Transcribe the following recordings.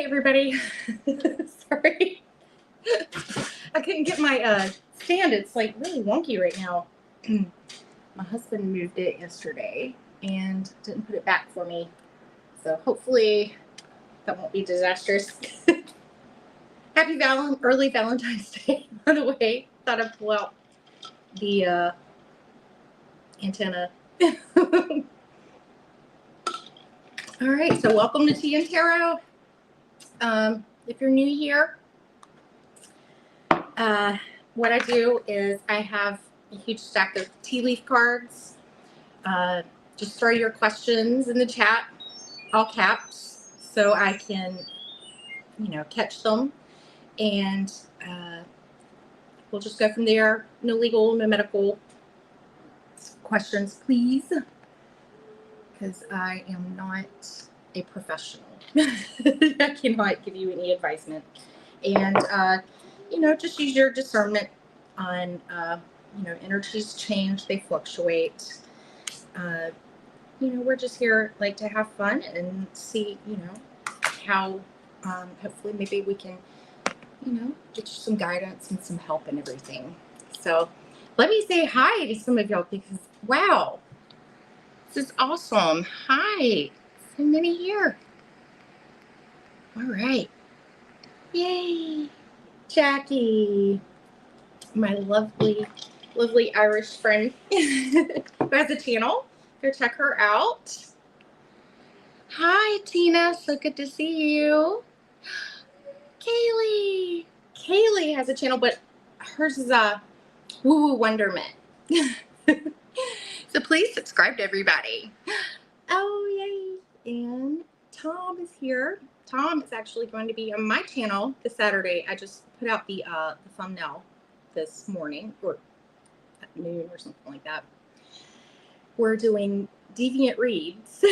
Hey everybody. Sorry. I couldn't get my stand. It's like really wonky right now. My husband moved it yesterday and didn't put it back for me. So hopefully that won't be disastrous. Happy early Valentine's Day, by the way. Thought I'd pull out the antenna. All right, so welcome to Tea and Tarot. If you're new here, what I do is I have a huge stack of tea leaf cards. Just throw your questions in the chat, all caps, so I can, catch them. And we'll just go from there. No legal, no medical questions, please, because I am not a professional. I cannot give you any advisement. And, just use your discernment on, energies change, they fluctuate. We're just here like to have fun and see, how hopefully maybe we can, get you some guidance and some help and everything. So let me say hi to some of y'all because, wow, this is awesome. Hi, so many here. All right. Yay. Jackie, my lovely Irish friend who has a channel. Go check her out. Hi, Tina. So good to see you. Kaylee has a channel, but hers is a Woo Woo Wonderment. So please subscribe to everybody. Oh, yay. And Tom is here. Tom is actually going to be on my channel this Saturday. I just put out the thumbnail this morning or at noon or something like that. We're doing deviant reads,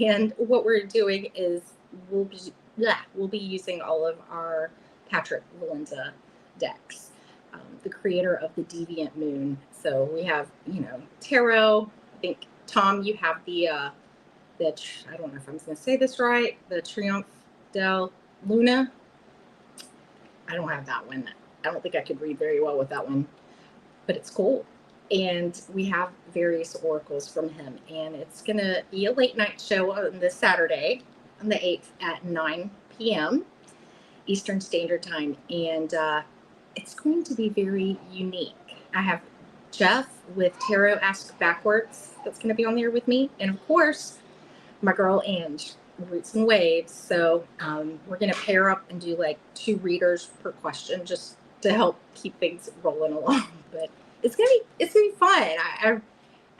and what we're doing is we'll be using all of our Patrick Valenza decks, the creator of the Deviant Moon. So we have, tarot. I think Tom, you have the I don't know if I'm going to say this right, the Triomphe del Luna. I don't have that one. I don't think I could read very well with that one, but it's cool. And we have various oracles from him, and it's going to be a late night show on this Saturday, on the 8th at 9 p.m. Eastern Standard Time, and it's going to be very unique. I have Jeff with Tarot Ask Backwards that's going to be on there with me, and of course, my girl Ange, Roots and Waves. So we're going to pair up and do like 2 readers per question just to help keep things rolling along. But it's gonna be fun. I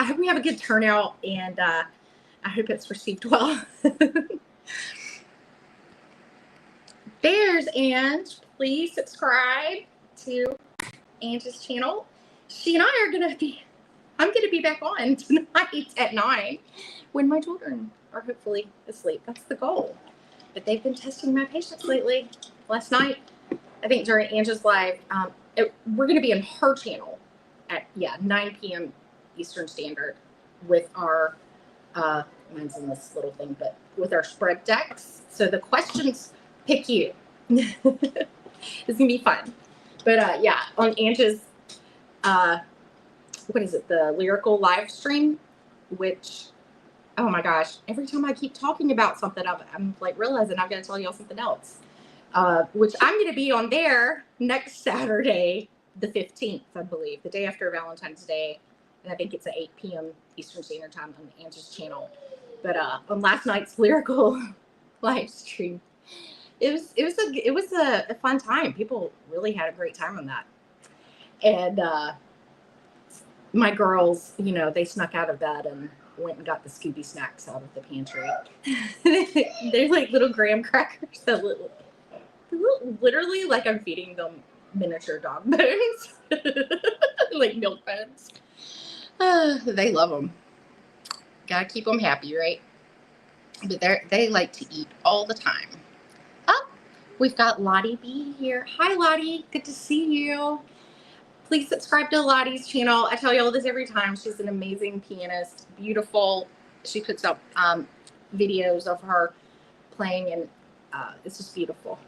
hope we have a good turnout, and I hope it's received well. There's Ange. Please subscribe to Ange's channel. She and I'm gonna be back on tonight at 9 when my children are hopefully asleep. That's the goal. But they've been testing my patience lately. Last night, I think during Ange's live, we're going to be in her channel at 9 p.m. Eastern Standard with our, mine's in this little thing, but with our spread decks. So the questions pick you. It's going to be fun. But on Ange's, what is it, the lyrical live stream, which, oh my gosh, every time I keep talking about something, I'm like realizing I'm going to tell y'all something else, which I'm going to be on there next Saturday, the 15th, I believe, the day after Valentine's Day. And I think it's at 8 p.m. Eastern Standard Time on Ange's channel. But on last night's lyrical live stream, it was a fun time. People really had a great time on that. And my girls, they snuck out of bed and went and got the Scooby snacks out of the pantry. They're like little graham crackers that literally like I'm feeding them miniature dog bones, like milk bones. They love them. Gotta keep them happy, right? But they like to eat all the time. Oh, we've got Lottie B here. Hi, Lottie. Good to see you. Please subscribe to Lottie's channel. I tell you all this every time. She's an amazing pianist. Beautiful. She puts up videos of her playing, and it's just beautiful.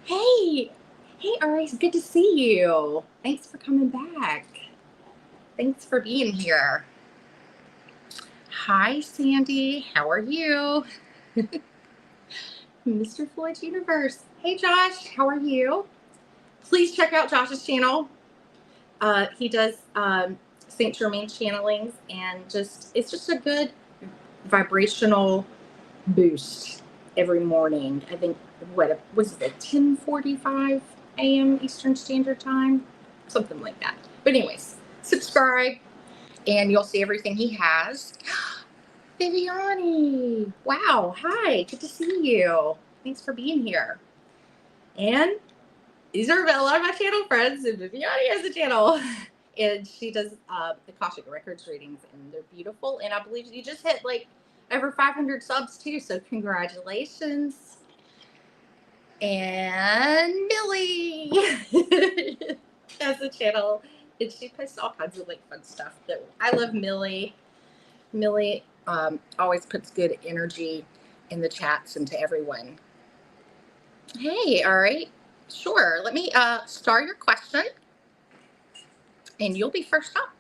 Hey, Ari, it's good to see you. Thanks for coming back. Thanks for being here. Hi, Sandy. How are you? Mr. Floyd's Universe. Hey, Josh. How are you? Please check out Josh's channel. He does Saint Germain channelings, and it's just a good vibrational boost every morning. I think, what was it, 10:45 a.m. Eastern Standard Time? Something like that. But anyways, subscribe, and you'll see everything he has. Viviani, wow, hi, good to see you. Thanks for being here. And these are a lot of my channel friends, and Viviani has a channel. And she does the Akashic Records readings, and they're beautiful. And I believe you just hit like over 500 subs too, so congratulations. And Millie has a channel, and she posts all kinds of like fun stuff. But I love Millie. Millie always puts good energy in the chats and to everyone. Hey, all right, sure. Let me start your question, and you'll be first up.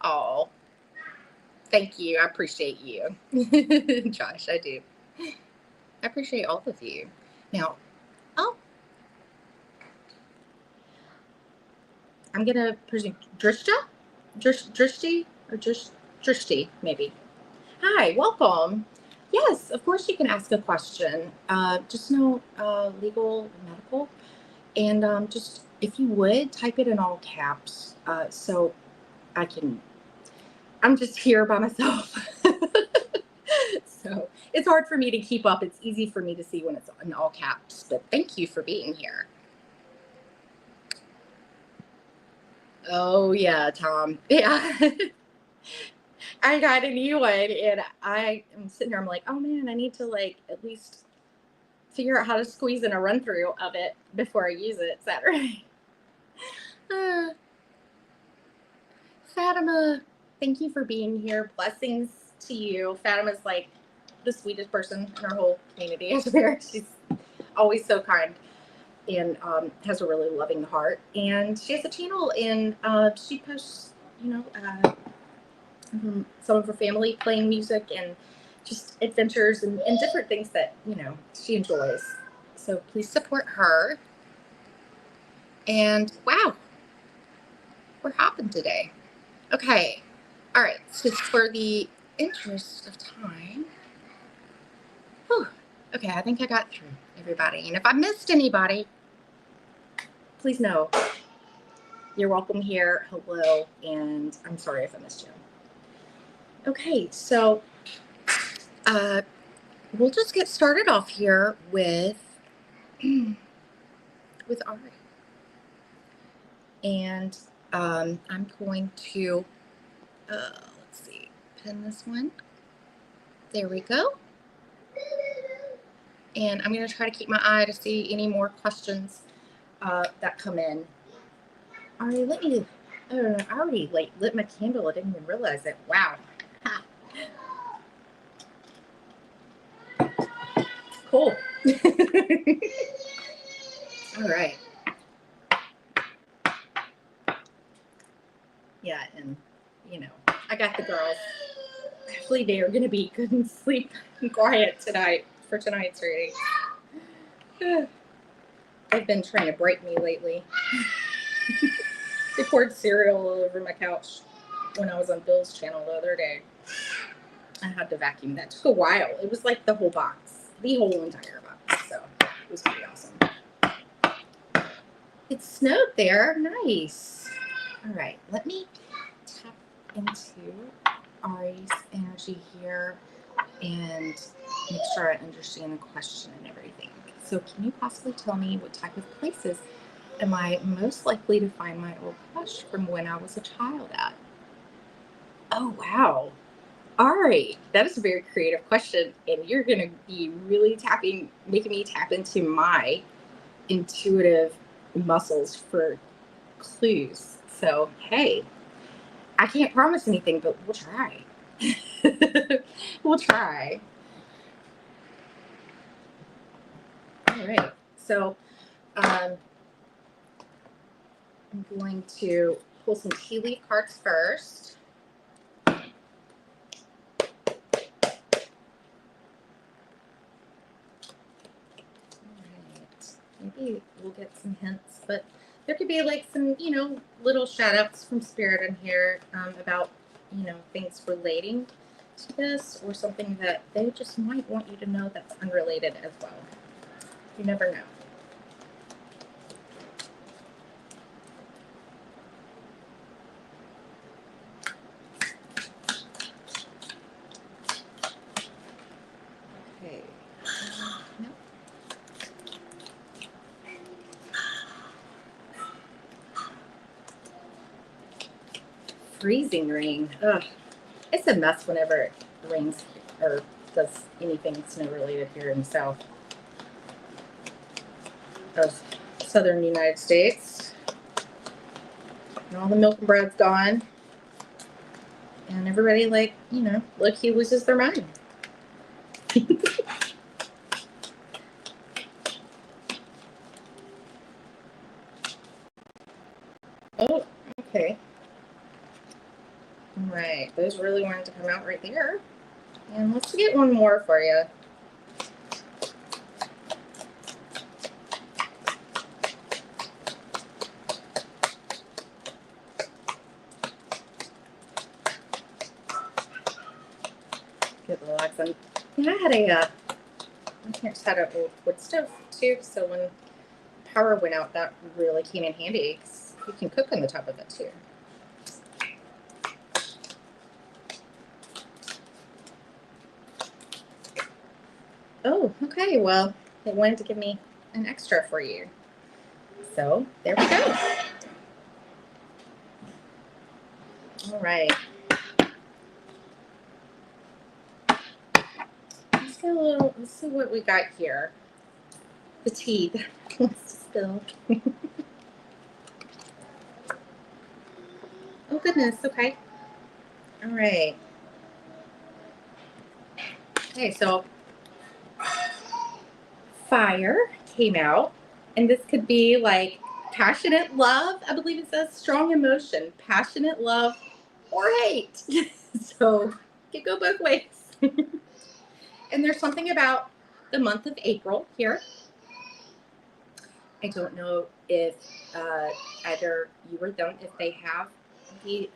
Oh, thank you. I appreciate you. Josh, I do. I appreciate all of you. Now, I'm going to presume Drishti, or Drishti, maybe. Hi, welcome. Yes, of course you can ask a question. Just no legal, medical. And just, if you would, type it in all caps so I can, I'm just here by myself. So it's hard for me to keep up. It's easy for me to see when it's in all caps, but thank you for being here. Oh yeah, Tom. Yeah. I got a new one, and I am sitting here, I'm like, oh man, I need to like at least figure out how to squeeze in a run through of it before I use it Saturday. Fatima, thank you for being here. Blessings to you. Fatima's like the sweetest person in our whole community, I swear. She's always so kind, and has a really loving heart. And she has a channel, and she posts, you know, some of her family playing music and just adventures and different things that, you know, she enjoys. So please support her. And wow, we're hopping today. Okay. All right. So for the interest of time. Whew, okay, I think I got through everybody. And if I missed anybody, please know you're welcome here. Hello. And I'm sorry if I missed you. Okay, so we'll just get started off here with Ari. And I'm going to, let's see, pin this one. There we go. And I'm going to try to keep my eye to see any more questions that come in. Ari, let me, I don't know, I already like lit my candle. I didn't even realize it. Wow. Ha. Cool. All right. Yeah, and you know, I got the girls. Hopefully they are going to be good and sleep and quiet tonight for tonight's reading. They've been trying to break me lately. They poured cereal all over my couch when I was on Bill's channel the other day. I had to vacuum that. It took a while. It was like the whole box, the whole entire box. So it was pretty awesome. It snowed there. Nice. All right, let me tap into Ari's energy here and make sure I understand the question and everything. So can you possibly tell me what type of places am I most likely to find my old crush from when I was a child at? Oh, wow. Ari, that is a very creative question, and you're going to be really making me tap into my intuitive muscles for clues. So, hey, I can't promise anything, but we'll try. We'll try. right. So I'm going to pull some tea leaf cards first. Maybe we'll get some hints, but there could be like some, little shout outs from Spirit in here about, things relating to this or something that they just might want you to know that's unrelated as well. You never know. Okay. No. Freezing rain. Ugh. It's a mess whenever it rains or does anything snow related here in the south of southern United States. And all the milk and bread's gone. And everybody, low-key loses their mind. Oh, okay. All right, those really wanted to come out right there. And let's get one more for you. Get the logs on. And I had my parents had an old wood stove too, so when power went out, that really came in handy because you can cook on the top of it too. Oh, okay. Well, they wanted to give me an extra for you. So there we go. All right. Let's see what we got here. The tea that wants to spill. Oh, goodness. Okay. All right. Okay, so fire came out, and this could be like passionate love. I believe it says strong emotion, passionate love, or hate. So it could go both ways. And there's something about the month of April here. I don't know if either you or them, if they have the,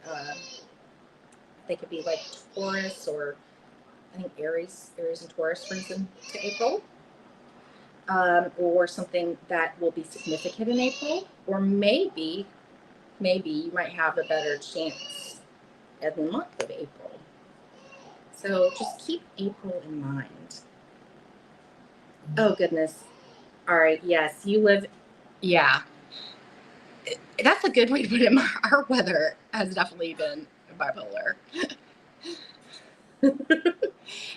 they could be like Taurus or I think Aries and Taurus runs into April. Or something that will be significant in April, or maybe you might have a better chance in the month of April. So just keep April in mind. Oh, goodness. All right. Yes, you live. Yeah. That's a good way to put it. Our weather has definitely been bipolar.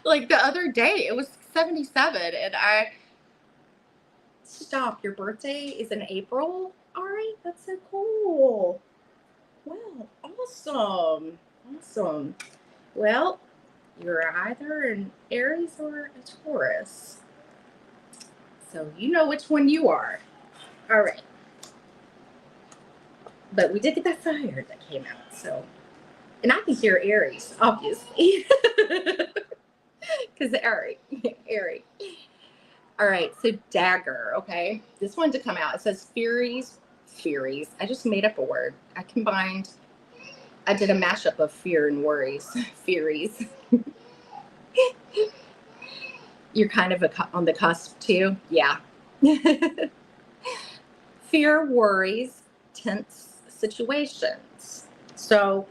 Like the other day, it was 77, and stop. Your birthday is in April? All right. That's so cool. Wow. Awesome. Awesome. Well, you're either an Aries or a Taurus. So you know which one you are. All right. But we did get that fire that came out. So, and I think you're Aries, obviously. Because Aries. All right. So dagger. Okay. This one to come out. It says Furies. I just made up a word. I did a mashup of fear and worries. Furies. You're kind of on the cusp too. Yeah. Fear, worries, tense situations. So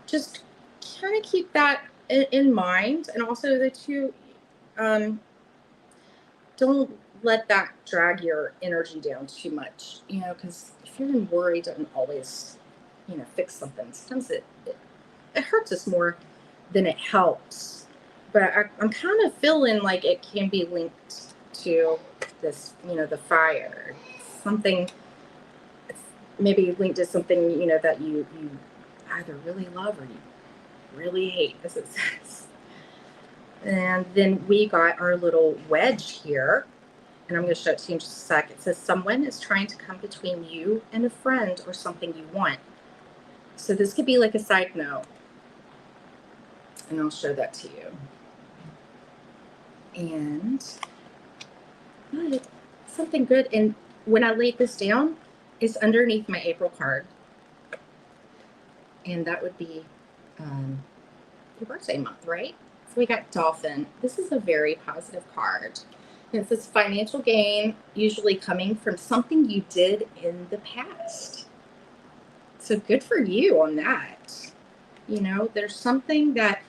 just kind of keep that in mind. And also that you don't let that drag your energy down too much, because feeling worried doesn't always, fix something. Sometimes it hurts us more than it helps. But I'm kind of feeling like it can be linked to this, the fire. Something maybe linked to something, that you either really love or you really hate, as it says. And then we got our little wedge here, and I'm going to show it to you in just a sec. It says, someone is trying to come between you and a friend or something you want. So this could be like a side note, and I'll show that to you. And something good. And when I laid this down, it's underneath my April card. And that would be your birthday month, right? So we got Dolphin. This is a very positive card. And it says financial gain, usually coming from something you did in the past. So good for you on that. You know, there's something that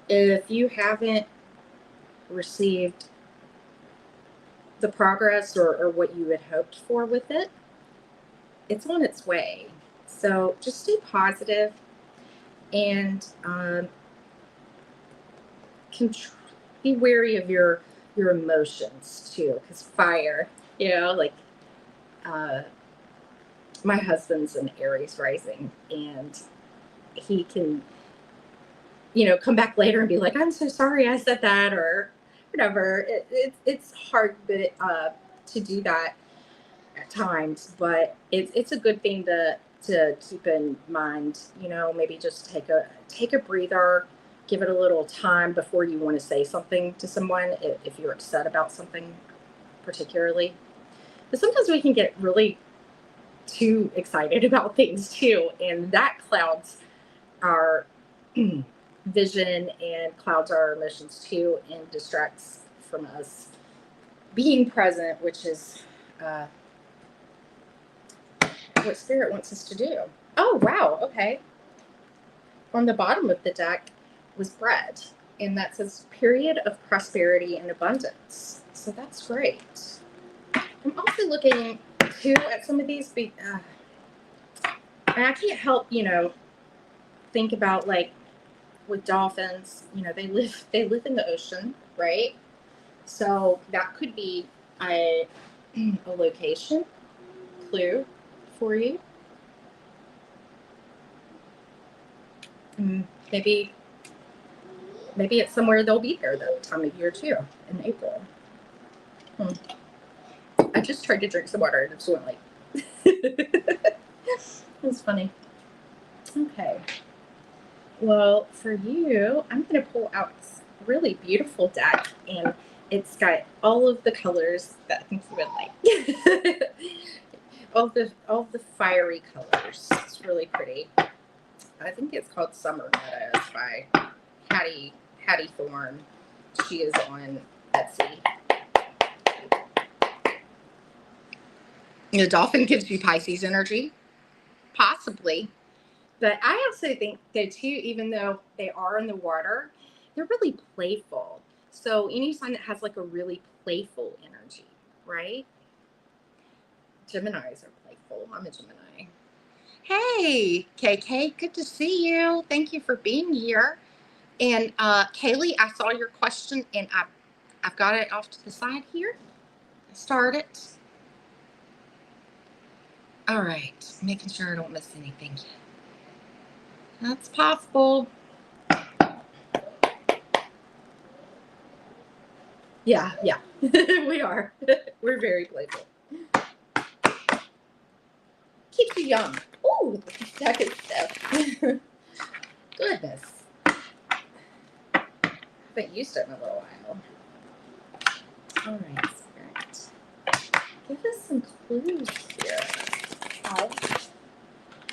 if you haven't received the progress or what you had hoped for with it, it's on its way. So just stay positive and be wary of your emotions too, because fire, you know, like my husband's an Aries rising, and he can, you know, come back later and be like, I'm so sorry I said that, or whatever. It's hard to do that at times, but it's a good thing to keep in mind. You know, maybe just take a breather, give it a little time before you want to say something to someone if you're upset about something particularly. But sometimes we can get really too excited about things too, and that clouds our vision and clouds our emotions too, and distracts from us being present, which is what Spirit wants us to do. Oh, wow. Okay. On the bottom of the deck was bread, and that says period of prosperity and abundance. So that's great. I'm also looking too at some of these, and I can't help, you know, think about like with dolphins, you know, they live in the ocean, right? So that could be a location clue for you. Maybe it's somewhere they'll be there that time of year too, in April. I just tried to drink some water and it just went like it's funny. Okay. Well, for you, I'm going to pull out this really beautiful deck, and it's got all of the colors that I think you would like. all the fiery colors. It's really pretty. I think it's called Summer Meadows by Hattie Thorne. She is on Etsy. The dolphin gives you Pisces energy, possibly. But I also think that too, even though they are in the water, they're really playful. So any sign that has like a really playful energy, right? Geminis are playful. I'm a Gemini. Hey, KK, good to see you. Thank you for being here. And Kaylee, I saw your question, and I've got it off to the side here. Start it. All right, making sure I don't miss anything yet. That's possible. Yeah, we are. We're very playful. Keeps you young. Ooh, that is stuff. Goodness. Haven't used it in a little while. All right, Spirit. Give us some clues here. Oh.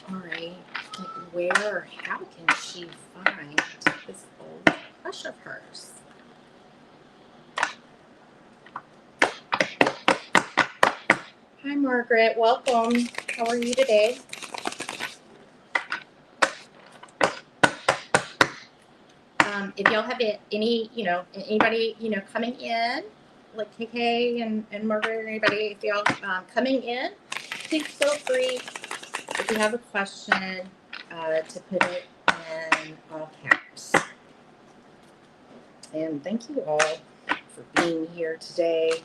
All right. Like where or how can she find this old crush of hers? Hi, Margaret. Welcome. How are you today? If y'all have any, you know, anybody, you know, coming in, like KK and Margaret, or anybody, if y'all coming in, please feel free, if you have a question, to put it in all caps. And thank you all for being here today.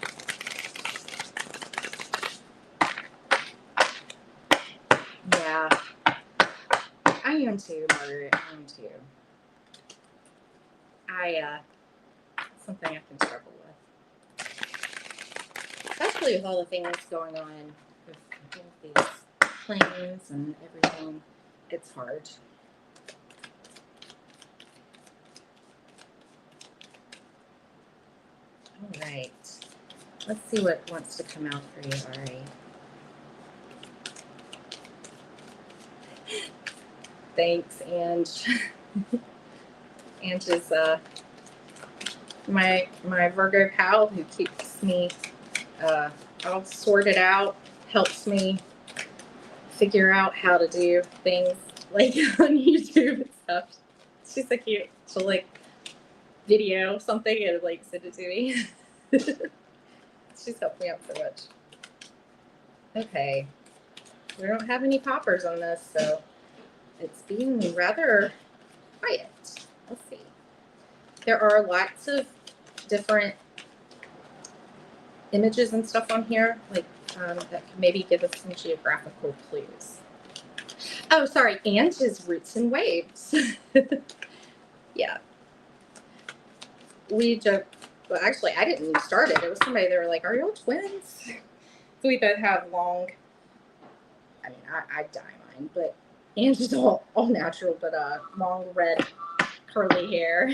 Yeah, I am too, Margaret. I am too. something I can struggle with. Especially with all the things going on with these planes and everything. It's hard. All right. Let's see what wants to come out for you, Ari. Thanks, Ange. Ange is my Virgo pal who keeps me all sorted out, helps me figure out how to do things like on YouTube and stuff. She's so cute. She'll like video something and like send it to me. She's helped me out so much. Okay. We don't have any poppers on this, so it's being rather quiet. Let's see. There are lots of different images and stuff on here, like that can maybe give us some geographical clues. Oh, sorry, Ange's Roots and Waves. Yeah. We joke. Well, actually, I didn't start it. It was somebody. They were like, "Are you twins?" So we both have long. I mean, I dye mine, but Ange's all natural, but long red curly hair.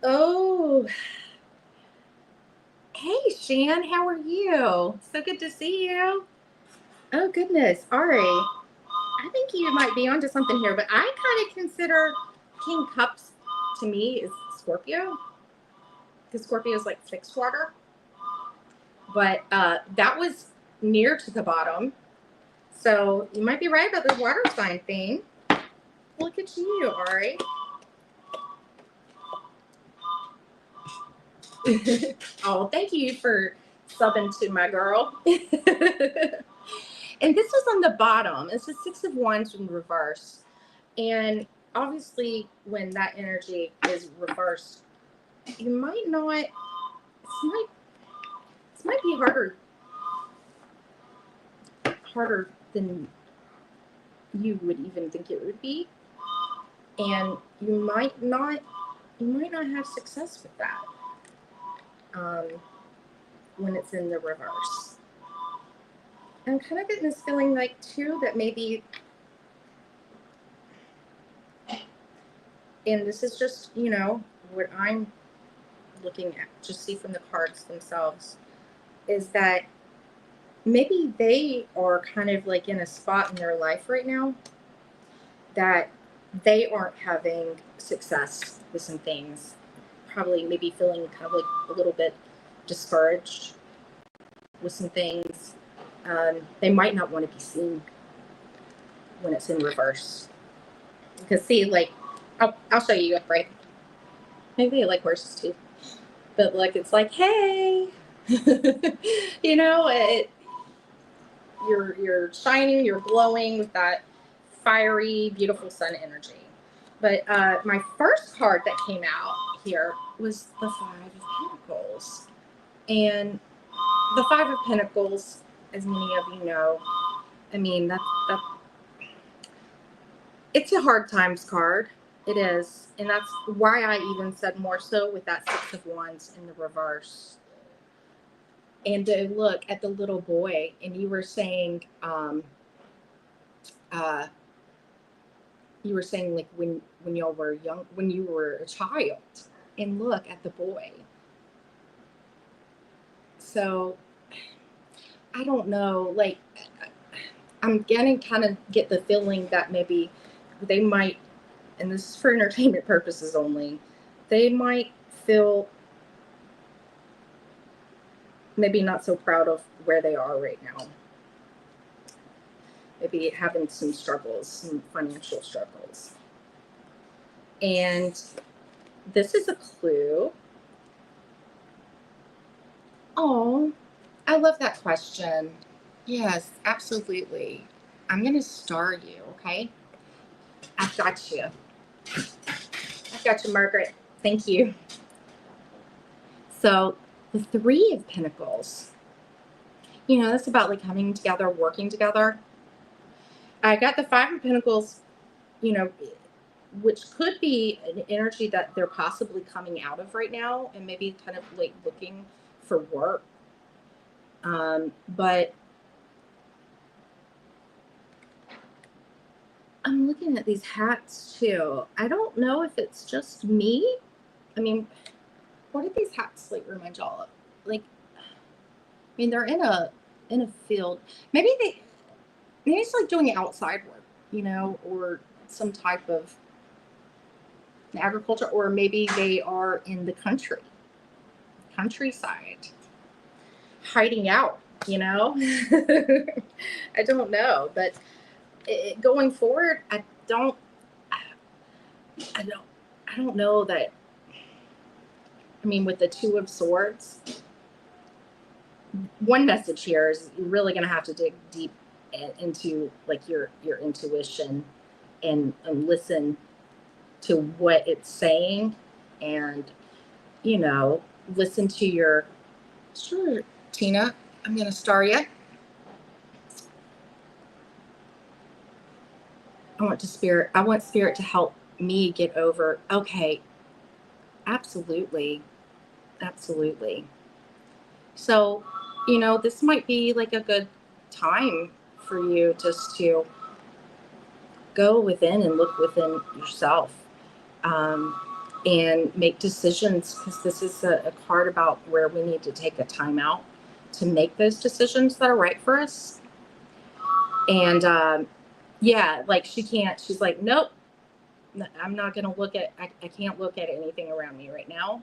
Oh, hey, Shan, how are you? So good to see you. Oh, goodness. Ari, I think you might be onto something here, but I kind of consider King Cups to me is Scorpio, because Scorpio is like fixed water. But that was near to the bottom. So you might be right about the water sign thing. Look at you, Ari. Oh, thank you for subbing to my girl. And this was on the bottom. It's the Six of Wands in reverse. And obviously, when that energy is reversed, you might not, this might be harder than you would even think it would be. And you might not have success with that when it's in the reverse. I'm kind of getting this feeling like too that maybe, and this is just, you know, what I'm looking at, just see from the cards themselves, is that maybe they are kind of like in a spot in their life right now that they aren't having success with some things, probably maybe feeling kind of like a little bit discouraged with some things. They might not want to be seen when it's in reverse. Because see, like, I'll show you, right? Maybe they like horses too. But like, it's like, hey, you know, you're shining, you're glowing with that fiery, beautiful sun energy. But my first card that came out here was the Five of Pentacles. And the Five of Pentacles, as many of you know, I mean, it's a hard times card. It is. And that's why I even said more so with that Six of Wands in the reverse. And to look at the little boy, and you were saying, like when y'all were young, when you were a child, and look at the boy. So I don't know, like, I'm getting kind of get the feeling that maybe they might, and this is for entertainment purposes only, they might feel maybe not so proud of where they are right now. Maybe having some struggles, some financial struggles. And this is a clue. Oh, I love that question. Yes, absolutely. I'm going to star you, okay? I've got you. Gotcha, Margaret. Thank you. So the Three of Pentacles, you know, that's about like coming together, working together. I got the Five of Pentacles, you know, which could be an energy that they're possibly coming out of right now and maybe kind of like looking for work. But I'm looking at these hats too. I don't know if it's just me. I mean, what did these hats like remind y'all of? Like, I mean, they're in a field. Maybe it's like doing outside work, you know, or some type of agriculture, or maybe they are in the countryside, hiding out, you know. I don't know, but going forward, I don't know that. I mean, with the Two of Swords, one message here is you're really going to have to dig deep into like your intuition and listen to what it's saying, and you know, listen to your. Sure, Tina, I'm going to star you. I want spirit to help me get over. Okay. Absolutely. So, you know, this might be like a good time for you just to go within and look within yourself, and make decisions, because this is a card about where we need to take a time out to make those decisions that are right for us. And yeah, like she's like, nope, I'm not going to look at, I can't look at anything around me right now.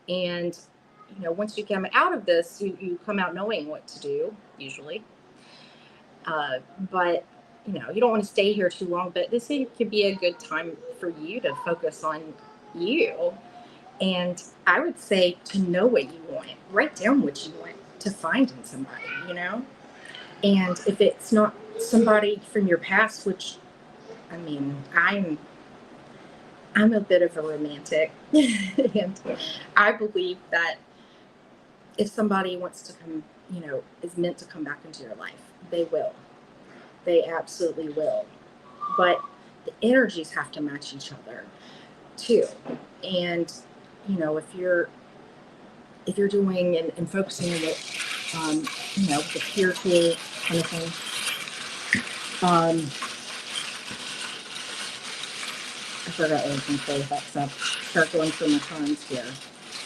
And, you know, once you come out of this, you come out knowing what to do, usually. But, you know, you don't want to stay here too long, but this could be a good time for you to focus on you. And I would say to know what you want, write down what you want to find in somebody, you know? And if it's not somebody from your past, which, I mean, I'm a bit of a romantic, and I believe that if somebody wants to come, you know, is meant to come back into your life, they will. They absolutely will. But the energies have to match each other too. And, you know, if you're doing and focusing on it, you know, the pure tool kind of thing, I forgot what I was going to say with that, because I'll start going through my cards here.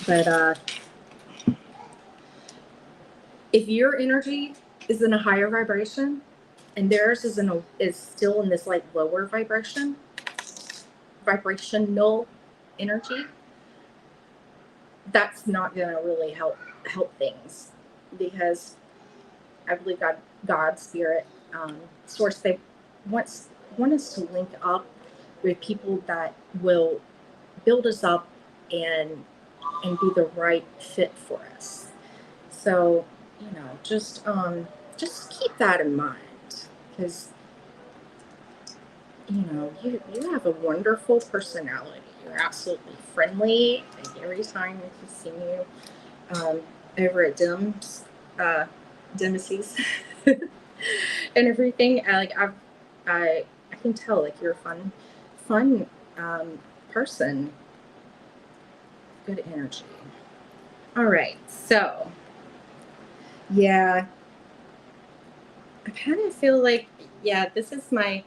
But if your energy is in a higher vibration and theirs is still in this like lower vibrational energy, that's not going to really help things, because I believe God, spirit, source, they want us to link up with people that will build us up and be the right fit for us. So, you know, just keep that in mind, because, you know, you have a wonderful personality. You're absolutely friendly. Like every time I've seen you over at Demises and everything, I can tell like you're a fun person. Good energy. All right, so yeah, I kind of feel like, yeah, this is my,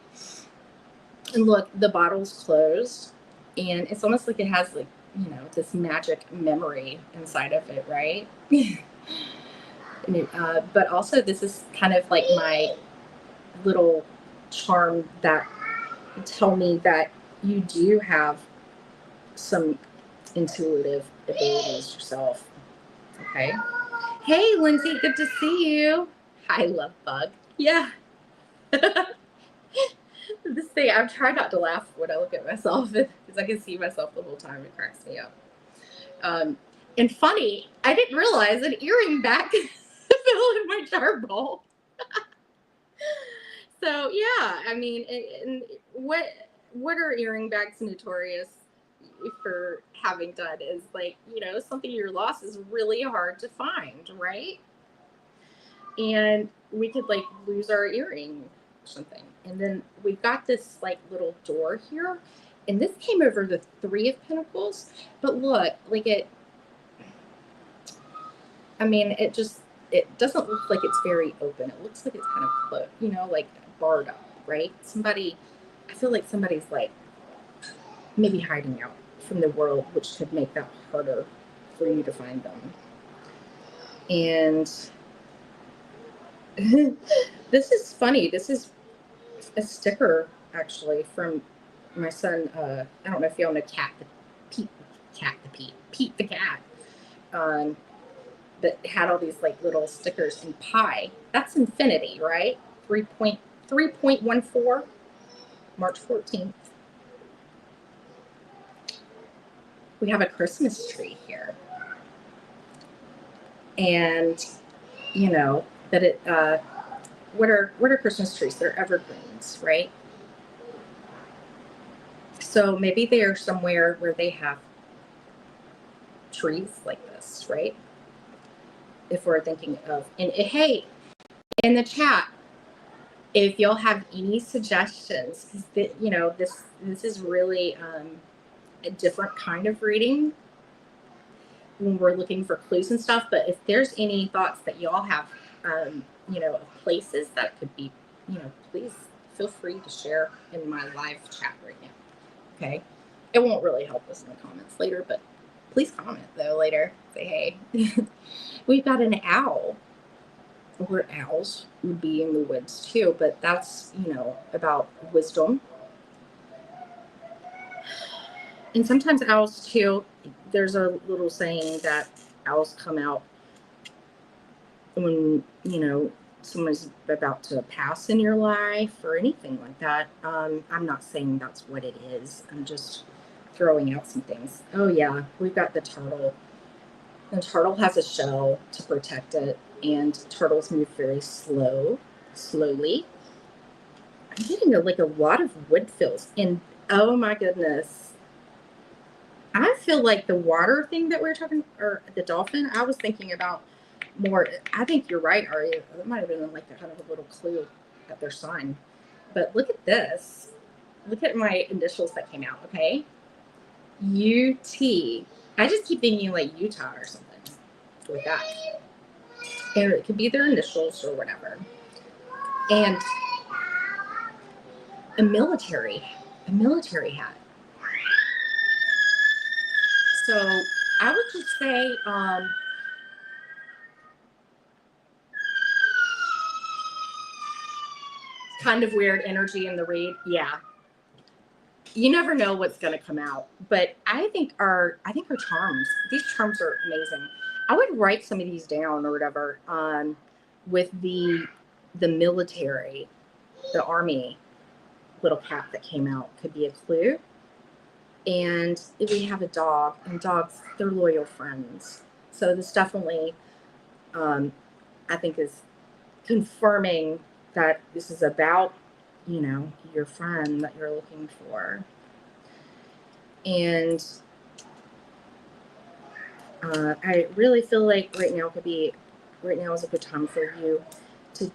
and look, the bottle's closed, and it's almost like it has like, you know, this magic memory inside of it, right? And but also this is kind of like my little charm that tell me that you do have some intuitive abilities yourself. Okay. Hey, Lindsay, good to see you. Hi, love bug. Yeah. This thing, I'm trying not to laugh when I look at myself, because I can see myself the whole time. It cracks me up. And funny, I didn't realize an earring back fell in my jar bowl. So yeah, I mean, and what are earring bags notorious? for having done is like, you know, something you're lost is really hard to find, right? And we could like lose our earring or something. And then we've got this like little door here. And this came over the Three of Pentacles. But look, like I mean, it doesn't look like it's very open. It looks like it's kind of closed, you know, like barred up, right? I feel like somebody's like maybe hiding out from the world, which could make that harder for you to find them. And this is funny. This is a sticker actually from my son. I don't know if y'all know Pete the cat. That had all these like little stickers in pi. That's infinity, right? 3.14, March 14th. We have a Christmas tree here. And you know that it what are Christmas trees? They're evergreens, right? So maybe they are somewhere where they have trees like this, right? If we're thinking of, and hey, in the chat, if y'all have any suggestions, because you know this is really a different kind of reading when we're looking for clues and stuff. But if there's any thoughts that y'all have, you know, of places that could be, you know, please feel free to share in my live chat right now. Okay, it won't really help us in the comments later, but please comment though later. Say hey. We've got an owl. Where owls would be in the woods too, but that's, you know, about wisdom. And sometimes owls too, there's a little saying that owls come out when, you know, someone's about to pass in your life or anything like that. I'm not saying that's what it is. I'm just throwing out some things. Oh yeah, we've got the turtle. The turtle has a shell to protect it, and turtles move very slowly. I'm getting like a lot of wood fills, and oh my goodness, I feel like the water thing that we were talking, or the dolphin, I was thinking about more. I think you're right, Aria. That might have been like kind of a little clue at their sign. But look at this. Look at my initials that came out, okay? UT. I just keep thinking like Utah or something with that. And it could be their initials or whatever. And a military hat. So I would just say, kind of weird energy in the read. Yeah. You never know what's going to come out, but I think our charms, these charms are amazing. I would write some of these down or whatever, with the military, the army little cat that came out could be a clue. And we have a dog, and dogs, they're loyal friends. So this definitely, I think, is confirming that this is about, you know, your friend that you're looking for. And I really feel like right now is a good time for you to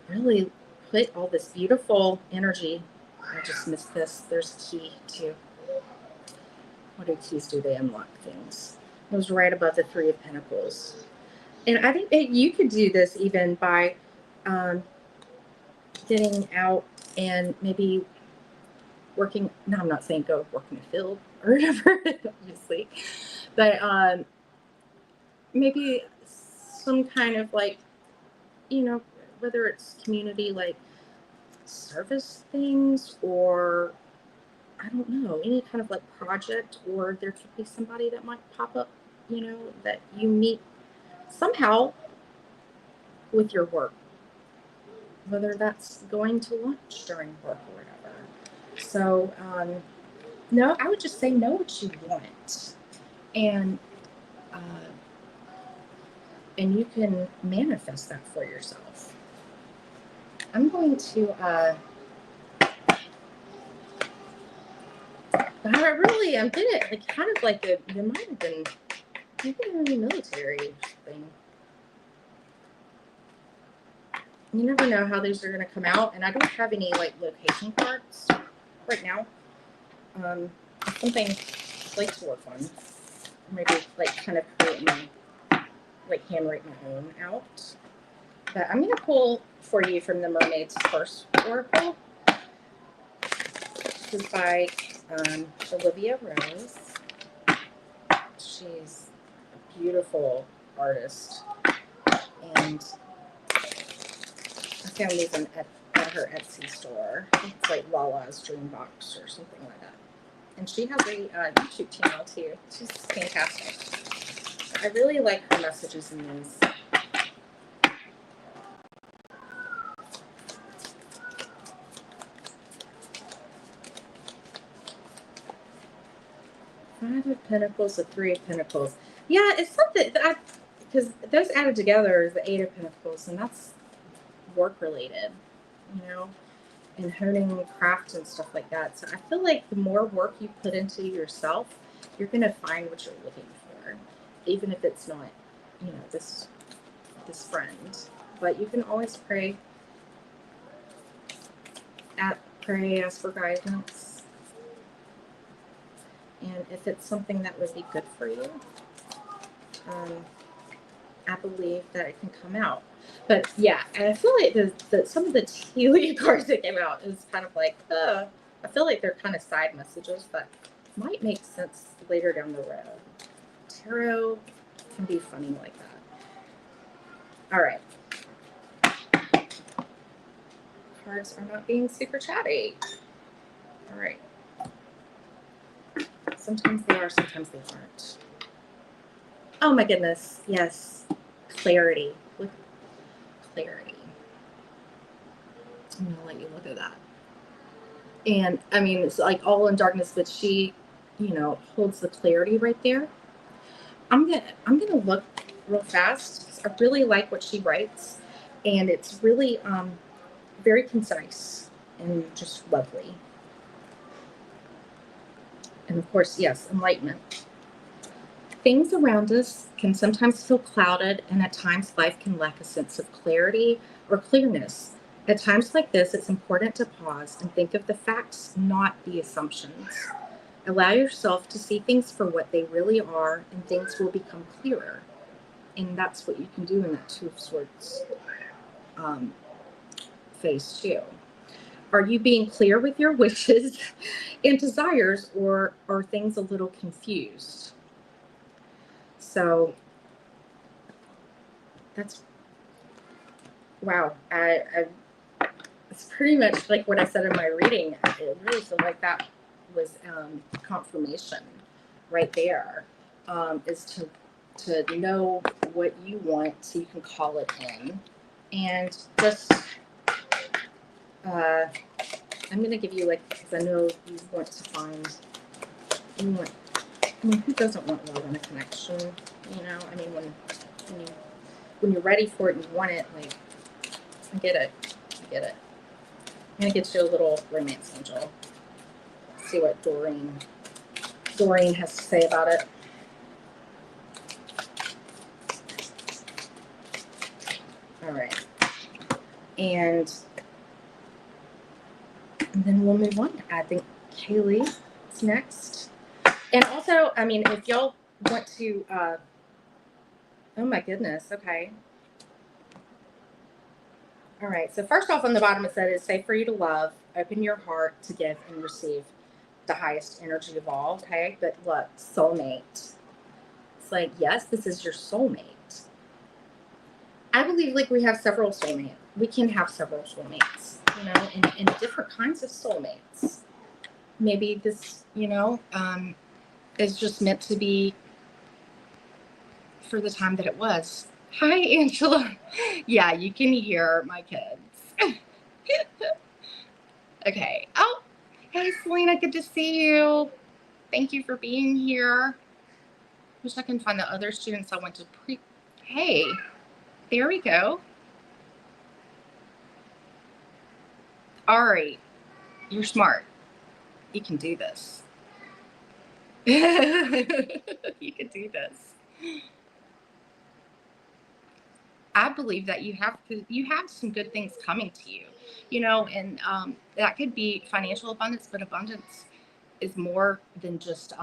really put all this beautiful energy. I just missed this. There's a key too. What do keys do? They unlock things. It was right above the Three of Pentacles. And I think that you could do this even by getting out and maybe working. No, I'm not saying go work in a field or whatever, obviously. But maybe some kind of like, you know, whether it's community like service things, or I don't know, any kind of like project, or there could be somebody that might pop up, you know, that you meet somehow with your work, whether that's going to lunch during work or whatever. So, no, I would just say know what you want, and you can manifest that for yourself. I'm going to I really, I'm good at like kind of like a, there might have been maybe in the military thing. You never know how these are going to come out, and I don't have any like location cards right now. Something I'd like to work on. Maybe like kind of create my, like handwrite my own out. But I'm going to pull for you from the Mermaid's First Oracle. This is by Olivia Rose. She's a beautiful artist. And I found these at her Etsy store. It's like Lala's Dream Box or something like that. And she has a YouTube channel too. She's fantastic. I really like her messages in these. Five of Pentacles, the Three of Pentacles. Yeah, it's something that because those added together is the Eight of Pentacles, and that's work related, you know, and honing craft and stuff like that. So I feel like the more work you put into yourself, you're going to find what you're looking for, even if it's not, you know, this friend. But you can always pray, ask for guidance. And if it's something that would be good for you, I believe that it can come out. But yeah, and I feel like some of the tea leaf cards that came out is kind of like, I feel like they're kind of side messages that might make sense later down the road. Tarot can be funny like that. All right. Cards are not being super chatty. All right. Sometimes they are, sometimes they aren't. Oh my goodness. Yes. Clarity. Look. Clarity. I'm going to let you look at that. And I mean, it's like all in darkness, but she, you know, holds the clarity right there. I'm gonna look real fast because I really like what she writes, and it's really very concise and just lovely. And of course, yes, enlightenment. Things around us can sometimes feel clouded, and at times life can lack a sense of clarity or clearness. At times like this, it's important to pause and think of the facts, not the assumptions. Allow yourself to see things for what they really are, and things will become clearer. And that's what you can do in that Two of Swords phase 2. Are you being clear with your wishes and desires, or are things a little confused? So that's, wow. It's pretty much like what I said in my reading. I really feel like that was confirmation right there, is to know what you want so you can call it in. And just, I'm going to give you, like, because I know you want to find, I mean, who doesn't want love and a connection? You know, I mean, when you're ready for it and you want it, like, I get it. I'm going to get you a little romance angel. See what Doreen has to say about it. All right. And then we'll move on. I think Kaylee is next. And also, I mean, if y'all want to, oh my goodness, okay. All right, so first off on the bottom it said it's safe for you to love, open your heart to give and receive the highest energy of all, okay? But look, soulmate. It's like, yes, this is your soulmate. I believe like we have several soulmates. We can have several soulmates, you know, and different kinds of soulmates. Maybe this, you know, is just meant to be for the time that it was. Hi, Angela. Yeah, you can hear my kids. Okay. Oh, hey, Selena. Good to see you. Thank you for being here. Wish I can find the other students I went to Hey, there we go. All right. You're smart. You can do this. You could do this. I believe that you have some good things coming to you, and that could be financial abundance, but abundance is more than just,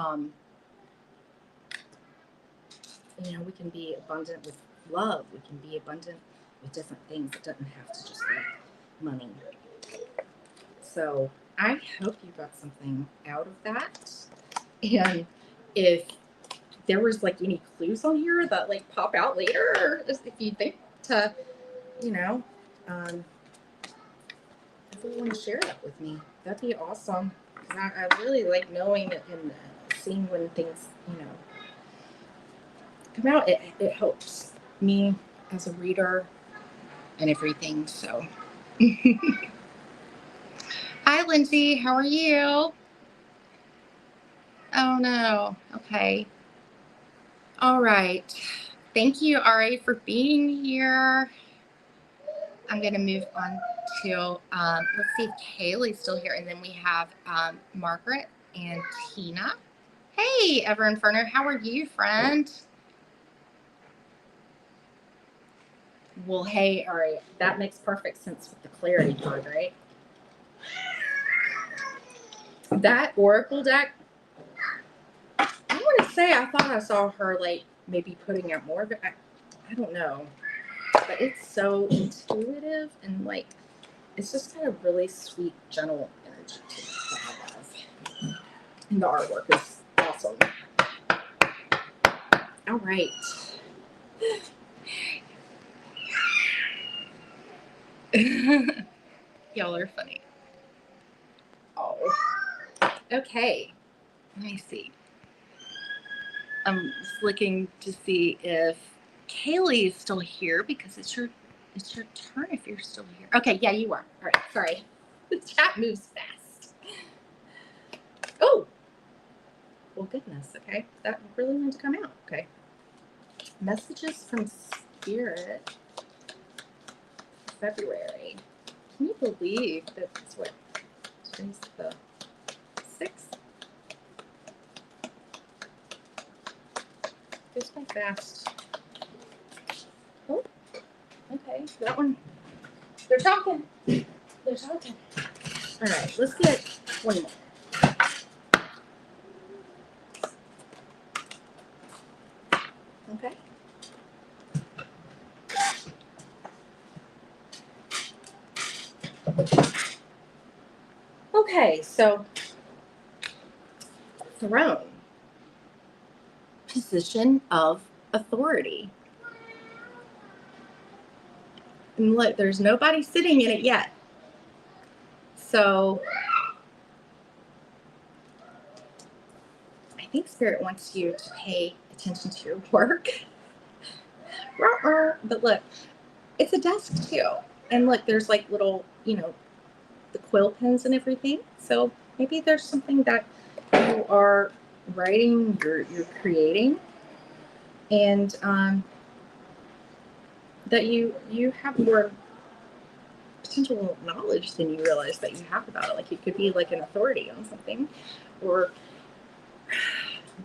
we can be abundant with love. We can be abundant with different things. It doesn't have to just be money. So I hope you got something out of that. And if there was like any clues on here that like pop out later, or just if you think to, if you want to share that with me, that'd be awesome. I really like knowing it and seeing when things, come out. It helps me as a reader and everything. So, hi, Lindsay. How are you? Oh no. Okay. All right. Thank you, Ari, for being here. I'm going to move on to, let's see if Kaylee's still here. And then we have Margaret and Tina. Hey, Ever Inferno. How are you, friend? Well, hey, Ari, that makes perfect sense with the clarity card, right? That Oracle deck, I want to say I thought I saw her like maybe putting out more of it. I don't know. But it's so intuitive and like it's just got a really sweet, gentle energy to it. And the artwork is awesome. All right. Y'all are funny. Oh. Okay. Let me see. I'm just looking to see if Kaylee is still here because it's your turn if you're still here. Okay, yeah, you are. All right, sorry. The chat moves fast. Oh, well, goodness. Okay, that really wanted to come out. Okay. Messages from Spirit, February. Can you believe that it's what? Today's the 6th. Goes by fast. Oh, okay. That one. They're talking. They're talking. All right, let's get one more. Okay. Okay, so throne, position of authority. And look, there's nobody sitting in it yet. So I think Spirit wants you to pay attention to your work. But look, it's a desk too. And look, there's like little, the quill pens and everything. So maybe there's something that you are writing, you're creating, and that you have more potential knowledge than you realize that you have about it. Like you could be like an authority on something, or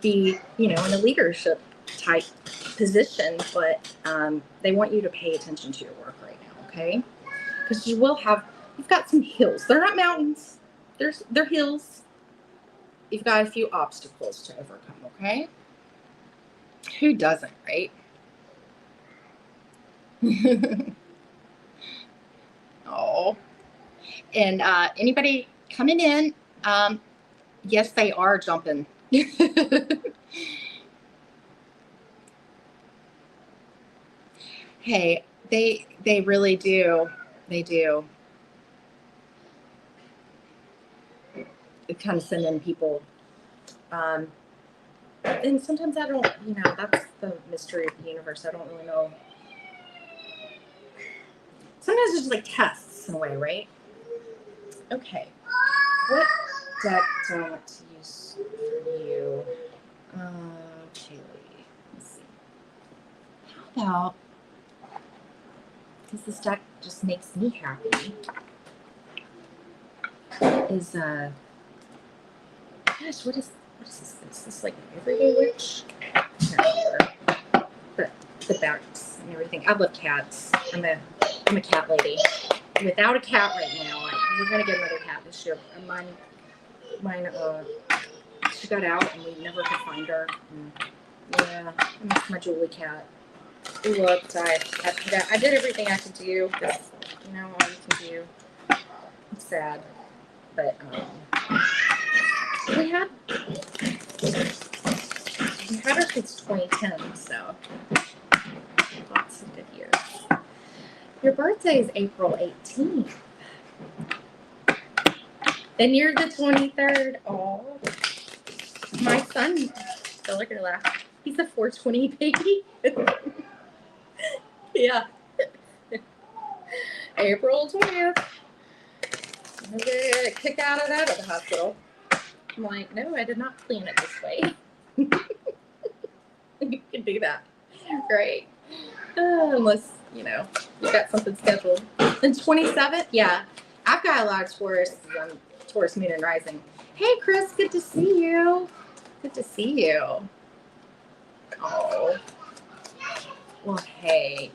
be, in a leadership type position, but they want you to pay attention to your work right now, okay? Because you've got some hills. They're not mountains. They're hills. You've got a few obstacles to overcome, okay? Who doesn't, right? Oh. And anybody coming in, yes, they are jumping. Hey, they really do. They do. It kind of send in people. And sometimes I don't, that's the mystery of the universe. I don't really know. Sometimes it's just like tests in a way, right? Okay. What deck do I want to use for you? Kaylee. Let's see. How about, because this deck just makes me happy, is, gosh, what is what is this? Is this like Everyday Witch? I can't remember. But the backs and everything. I love cats. I'm a cat lady. Without a cat right now, we're gonna get another cat this year. Mine, she got out and we never could find her. And yeah, I miss my Julie cat. Looked, I did everything I could do. That's, all you can do. It's sad, but we had her since 2010, so lots of good years. Your birthday is April 18th. Then you're the 23rd. Oh, my son, don't look at her laugh. He's a 420 baby. Yeah. April 20th. I'm gonna get kicked out of that at the hospital. I'm like, no, I did not plan it this way. You can do that, right? Unless, you got something scheduled. And 27th, yeah. I've got a lot of Taurus, Taurus moon and rising. Hey, Chris, good to see you. Good to see you. Oh. Well, hey,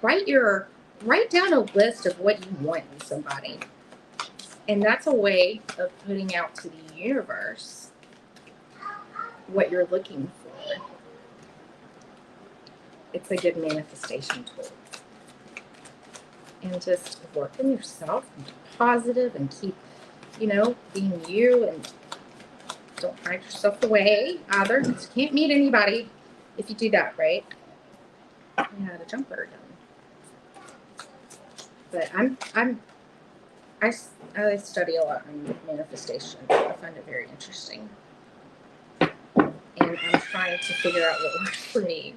write down a list of what you want in somebody. And that's a way of putting out to the universe what you're looking for. It's a good manifestation tool. And just work on yourself and be positive and keep, being you, and don't hide yourself away either, because you can't meet anybody if you do that, right? You had a jumper done. But I study a lot on manifestation. I find it very interesting. And I'm trying to figure out what works for me.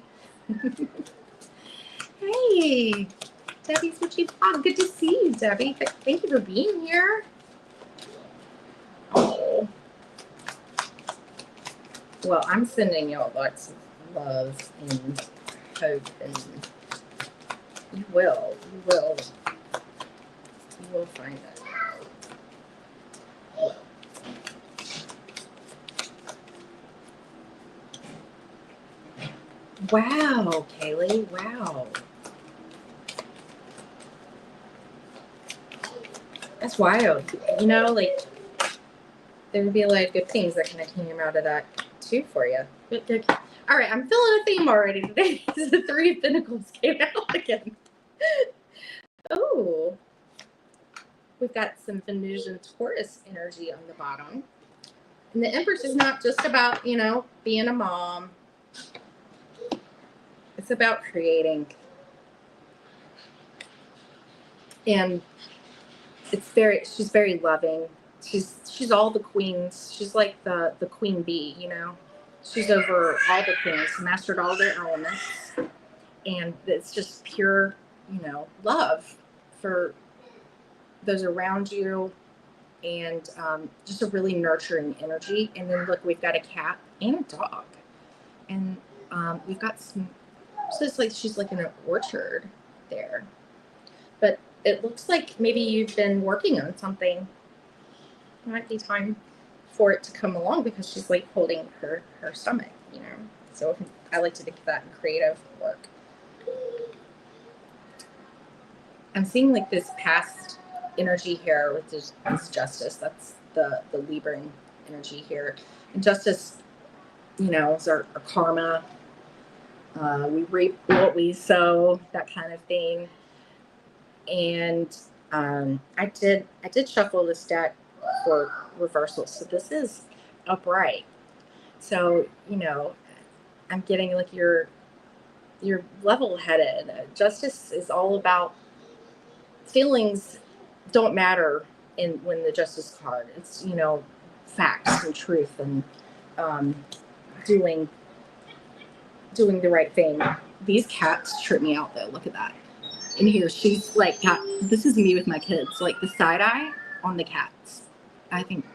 Hey, Debbie's what you thought. Good to see you, Debbie. Thank you for being here. Oh. Well, I'm sending y'all lots of love and hope, and you will find it. Wow, Kaylee, wow. That's wild. There would be a lot of good things that kind of came out of that too for you. All right, I'm feeling a theme already today. The Three of Pentacles came out again. Oh, we've got some Venusian Taurus energy on the bottom. And the Empress is not just about, being a mom. It's about creating. And she's very loving. She's all the queens. She's like the queen bee, She's over all the queens, mastered all their elements. And it's just pure, love for those around you, and just a really nurturing energy. And then look, we've got a cat and a dog. And we've got some, so it's like she's like in an orchard there. But it looks like maybe you've been working on something. It might be time for it to come along, because she's like holding her stomach, So I like to think of that in creative work. I'm seeing like this past energy here with this Justice. That's the Libran energy here. And Justice, is our karma. We reap what we sow, that kind of thing. And I did shuffle this deck for reversal. So this is upright. So, I'm getting like you're level-headed. Justice is all about feelings don't matter when the Justice card. It's, facts and truth, and doing the right thing. These cats trip me out though. Look at that. In here, she's like this is me with my kids, like the side eye on the cats. I think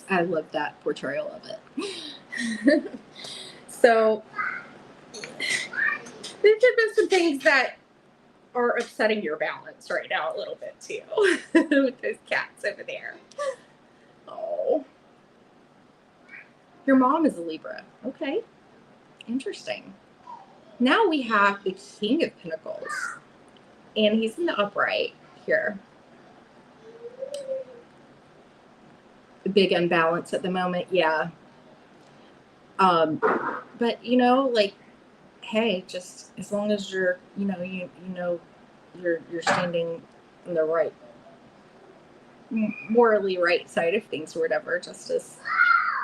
I love that portrayal of it. So there could be some things that are upsetting your balance right now a little bit too with those cats over there. Oh, your mom is a Libra. Okay, interesting. Now we have the King of Pentacles, and he's in the upright here. Big imbalance at the moment, yeah. But you know, like, hey, just as long as you're, you know, you're standing on the right, morally right side of things or whatever, justice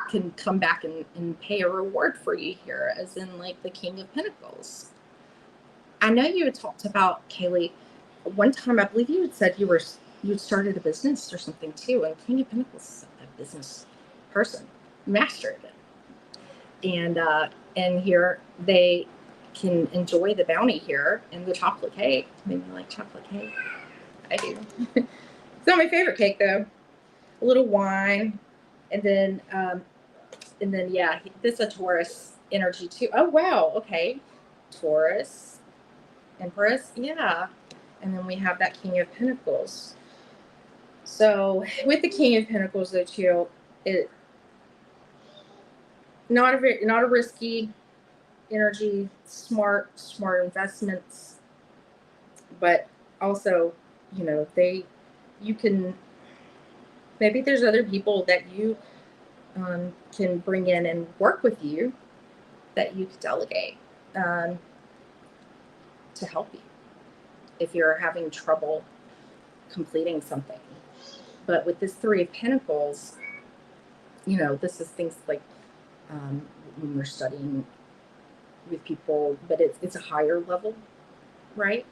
can come back and pay a reward for you here, as in like the King of Pentacles. I know you had talked about, Kaylee, one time I believe you had said you had started a business or something too, and King of Pentacles is a business person, mastered it. And here they can enjoy the bounty here and the chocolate cake. Maybe you like chocolate cake. I do. It's not my favorite cake though. A little wine, and then yeah, this is a Taurus energy too. Oh wow, okay, Taurus, Empress, yeah, and then we have that King of Pentacles. So with the King of Pentacles though too, it not a risky energy, smart investments, but also, you know, you can, maybe there's other people that you can bring in and work with you that you could delegate to help you if you're having trouble completing something. But with this Three of Pentacles, you know, this is things like when we're studying with people, but it's a higher level, right?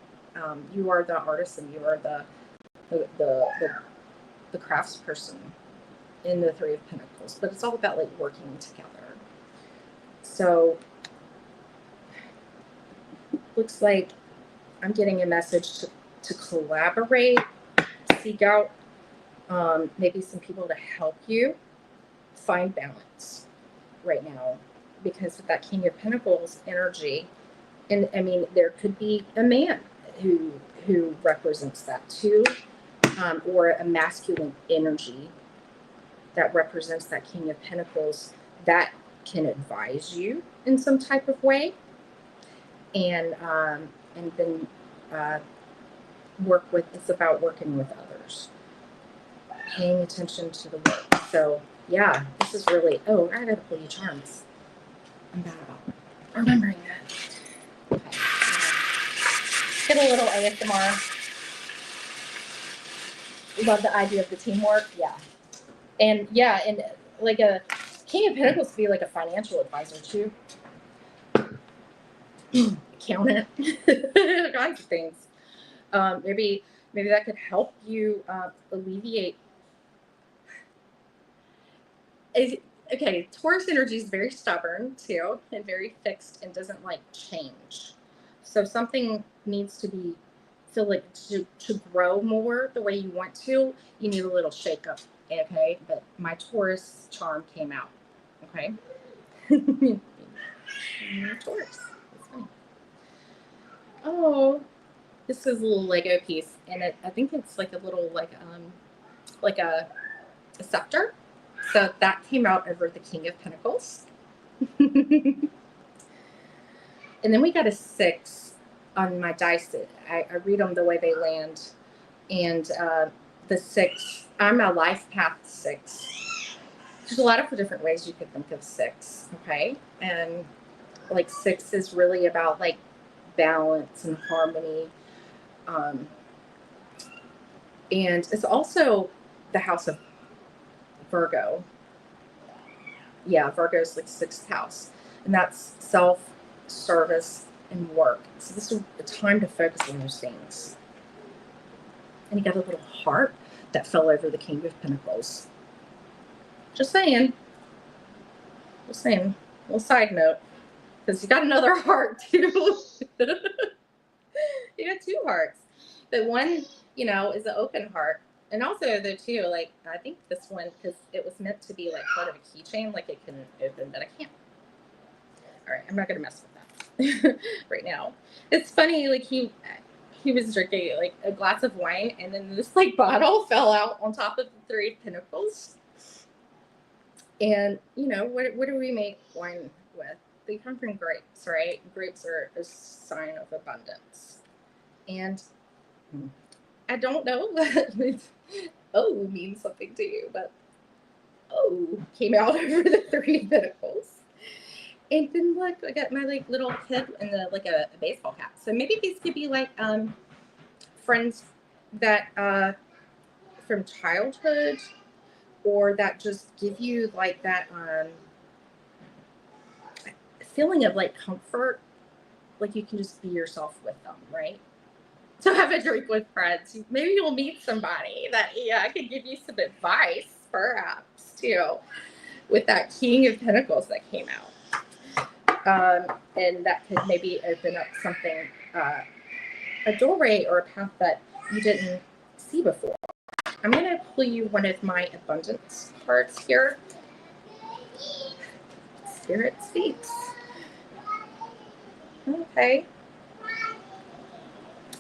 You are the artist and you are the crafts person in the Three of Pentacles, but it's all about like working together. So looks like I'm getting a message to collaborate, seek out maybe some people to help you find balance right now, because with that King of Pentacles energy, and I mean, there could be a man who represents that too, or a masculine energy that represents that King of Pentacles that can advise you in some type of way, and then work with. It's about working with others, paying attention to the work. So yeah, this is really. Oh, I gotta pull you charms. I'm bad about remembering that. Okay. Get a little ASMR. Love the idea of the teamwork. Yeah. And yeah, and like a King of Pentacles could be like a financial advisor too. Accountant. All kinds of things. Maybe that could help you alleviate. Okay, Taurus energy is very stubborn too, and very fixed, and doesn't like change. So something needs to be feel like to grow more the way you want to. You need a little shake up. Okay, but my Taurus charm came out. Okay. Taurus. That's funny. Oh, this is a little Lego piece, and I think it's like a little like a scepter. So that came out over the King of Pentacles. And then we got a 6 on my dice. I read them the way they land. And the 6, I'm a life path 6. There's a lot of different ways you could think of 6, okay? And like 6 is really about like balance and harmony. And it's also the house of Virgo. Yeah, Virgo's like 6th house. And that's self-service and work. So this is a time to focus on those things. And you got a little heart that fell over the King of Pentacles. Just saying. Just saying. A little side note. Because you got another heart too. You got 2 hearts. But one, you know, is an open heart. And also, though, too, like, I think this one, because it was meant to be, like, part of a keychain, like, it can open, but I can't. All right, I'm not going to mess with that right now. It's funny, like, he was drinking, like, a glass of wine, and then this, like, bottle fell out on top of the 3 of Pentacles. And, you know, what do we make wine with? They come from grapes, right? Grapes are a sign of abundance. And I don't know what oh means something to you, but oh came out over the Three of Pentacles. And then look, I got my like little kid in the like a baseball cap. So maybe these could be like friends that from childhood, or that just give you like that feeling of like comfort, like you can just be yourself with them, right? So have a drink with friends. Maybe you'll meet somebody that could give you some advice, perhaps too, with that King of Pentacles that came out. And that could maybe open up something, a doorway or a path that you didn't see before. I'm going to pull you one of my abundance cards here. Spirit speaks. Okay.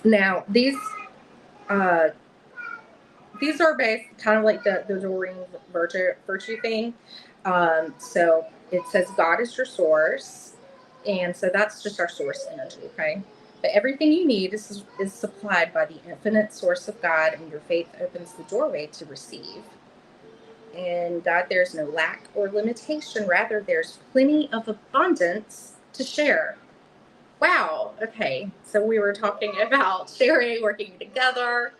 Now, these are based kind of like the Doreen virtue thing. So it says God is your source. And so that's just our source energy, okay? But everything you need is supplied by the infinite source of God, and your faith opens the doorway to receive. And God, there's no lack or limitation. Rather, there's plenty of abundance to share. Wow. Okay. So we were talking about sharing, working together,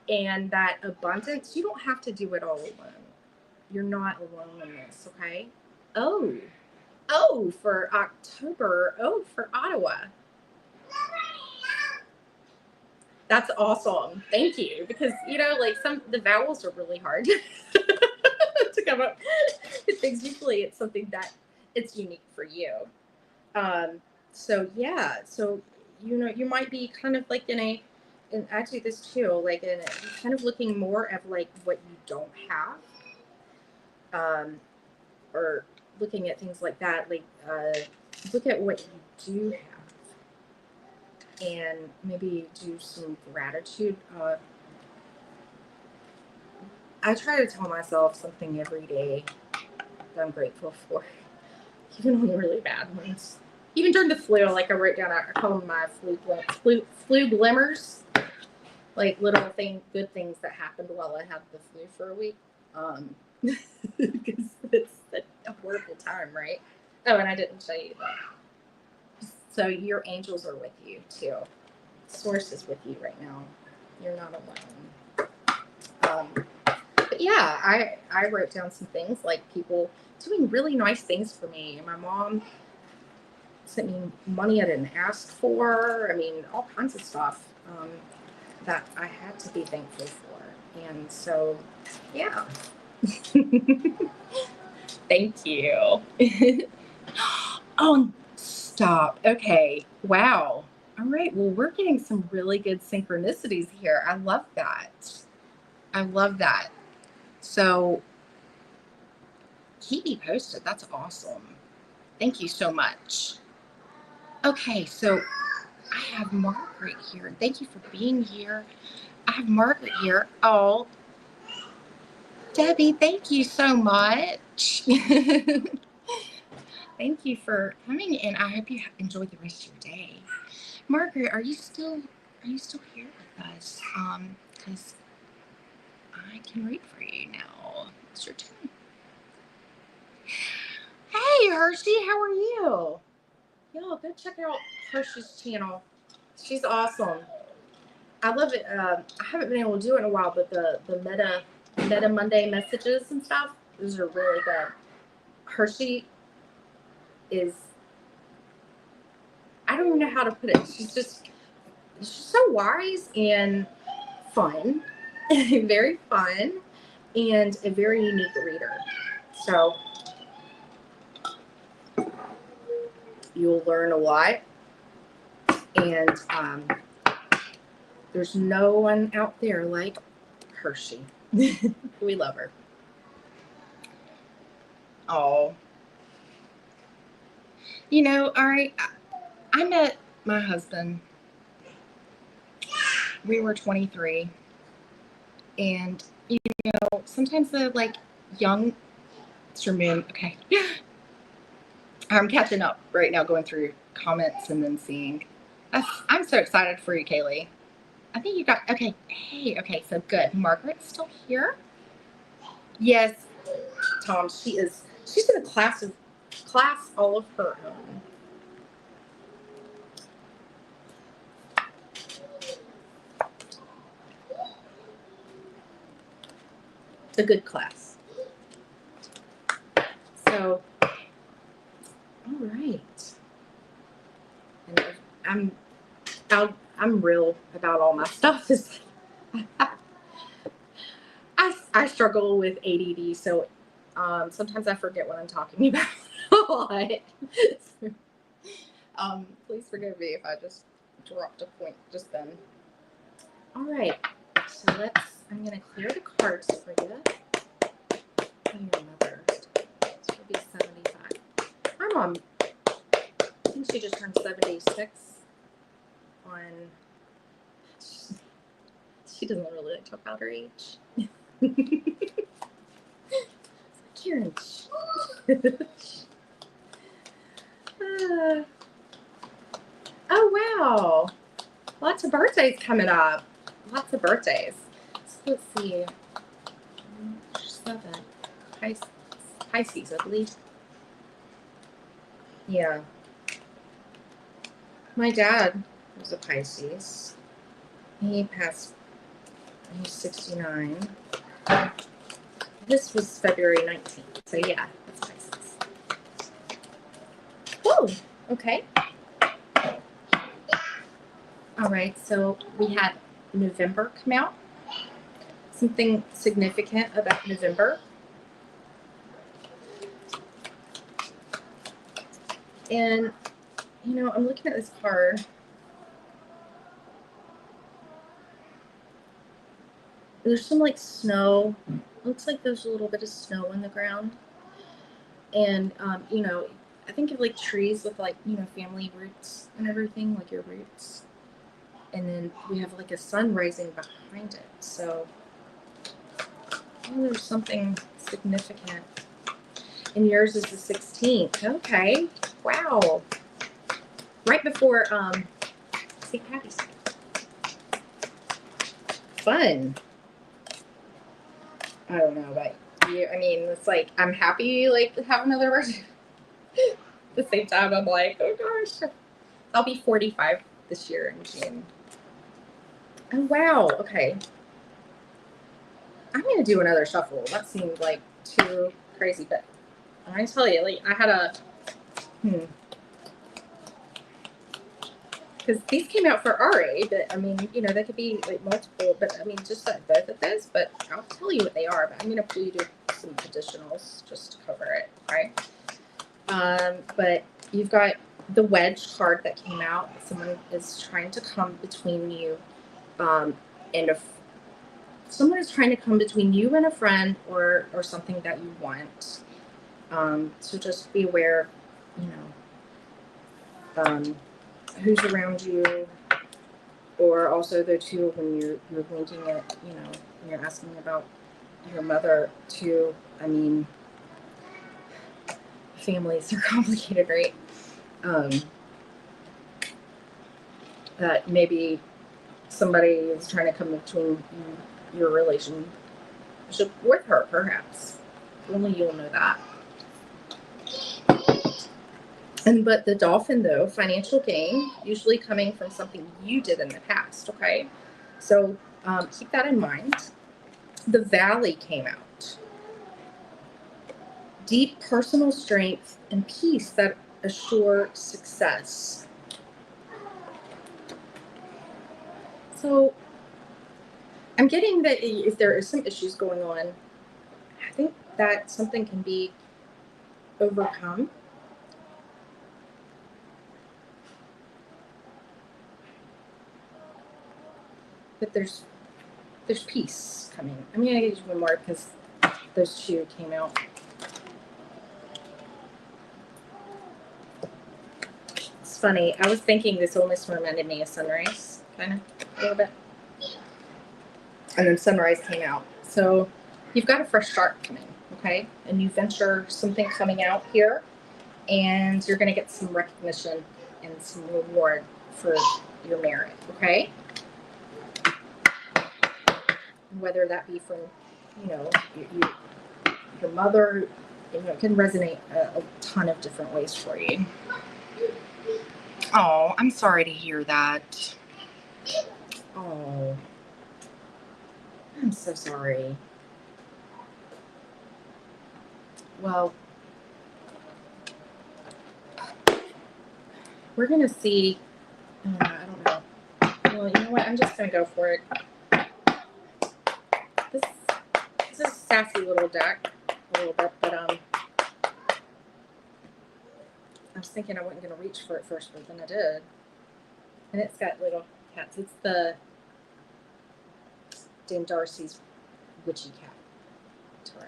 and that abundance. You don't have to do it all alone. You're not alone in this, okay? Oh, for October. Oh, for Ottawa. That's awesome. Thank you. Because, you know, like the vowels are really hard to come up with things. Usually it's something that it's unique for you. So yeah, so, you know, you might be kind of like and I do this too, like kind of looking more at like what you don't have, or looking at things like that, like look at what you do have, and maybe do some gratitude. I try to tell myself something every day that I'm grateful for, even on the really bad ones. Even during the flu, like I wrote down, I call them my flu glimmers, like little good things that happened while I had the flu for a week. Because it's a horrible time, right? Oh, and I didn't show you that. So your angels are with you too. Source is with you right now. You're not alone. But yeah, I wrote down some things like people doing really nice things for me. My mom sent me money I didn't ask for. I mean, all kinds of stuff that I had to be thankful for. And so, yeah. Thank you. Oh, stop. Okay. Wow. All right. Well, we're getting some really good synchronicities here. I love that. I love that. So keep me posted. That's awesome. Thank you so much. Okay. So I have Margaret here. Thank you for being here. I have Margaret here. Oh, Debbie, thank you so much. Thank you for coming in. I hope you enjoyed the rest of your day. Margaret, are you still here with us? Because I can read for you now. It's your turn. Hey, Hershey, how are you? Y'all, go check out Hershey's channel. She's awesome. I love it. I haven't been able to do it in a while, but the Meta Monday messages and stuff, those are really good. Hershey is, I don't even know how to put it. She's so wise and fun, very fun, and a very unique reader. So you'll learn a lot, and there's no one out there like Hershey. We love her. Oh, you know, all right. I met my husband. We were 23, and you know, sometimes the like young It's your moon. Okay. I'm catching up right now, going through comments and then seeing. I'm so excited for you, Kaylee. I think you got, okay. Hey, okay, so good. Margaret's still here? Yes, Tom, she's in a class all of her own. It's a good class. So, all right. And I'm real about all my stuff. I struggle with ADD, so sometimes I forget what I'm talking about a lot. Please forgive me if I just dropped a point just then. All right, so I'm going to clear the cards for you. And your mother. She'll be 75. Our mom, I think she just turned 76 on, she doesn't really like to talk about her age. Karen. Oh, wow. Lots of birthdays coming up. Lots of birthdays. So let's see. 7. Pisces, I believe. Yeah. My dad was a Pisces. He passed, he's 69. This was February 19th. So yeah, that's Pisces. Whoa, okay. All right, so we had November come out. Something significant about November. And, you know, I'm looking at this card. There's some like snow. Looks like there's a little bit of snow on the ground. And, you know, I think of like trees with like, you know, family roots and everything, like your roots. And then we have like a sun rising behind it. So there's something significant. And yours is the 16th. Okay. Wow. Right before St. Patty's Day. Fun. I don't know about you. I mean, it's like I'm happy like to have another birthday. At the same time, I'm like, oh gosh. I'll be 45 this year in June. Oh wow. Okay. I'm gonna do another shuffle. That seemed like too crazy, but I tell you, like I had a because these came out for RA, but I mean, you know, they could be like multiple, but I mean, just like both of those, but I'll tell you what they are, but I'm going to pull you to some additionals just to cover it, right? But you've got the wedge card that came out. Someone is trying to come between you and someone is trying to come between you and a friend or something that you want. So just be aware, you know, who's around you, or also though too when you're linking it, you know, when you're asking about your mother too. I mean, families are complicated, right? That maybe somebody is trying to come between your relationship with her, perhaps. Only you'll know that. But the dolphin, though, financial gain, usually coming from something you did in the past, okay? So keep that in mind. The valley came out. Deep personal strength and peace that assure success. So I'm getting that if there are some issues going on, I think that something can be overcome. But there's peace coming. I'm going to get you one more because those two came out. It's funny. I was thinking this almost reminded me of sunrise, kind of, a little bit. And then sunrise came out. So you've got a fresh start coming, okay? A new venture, something coming out here, and you're going to get some recognition and some reward for your merit, okay? Whether that be from, you know, your mother, you know, it can resonate a ton of different ways for you. Oh, I'm sorry to hear that. Oh, I'm so sorry. Well, we're going to see. I don't know. Well, you know what? I'm just going to go for it. This is a sassy little deck, a little bit, but I was thinking I wasn't going to reach for it first, but then I did. And it's got little cats. It's the Dame Darcy's Witchy Cat tarot.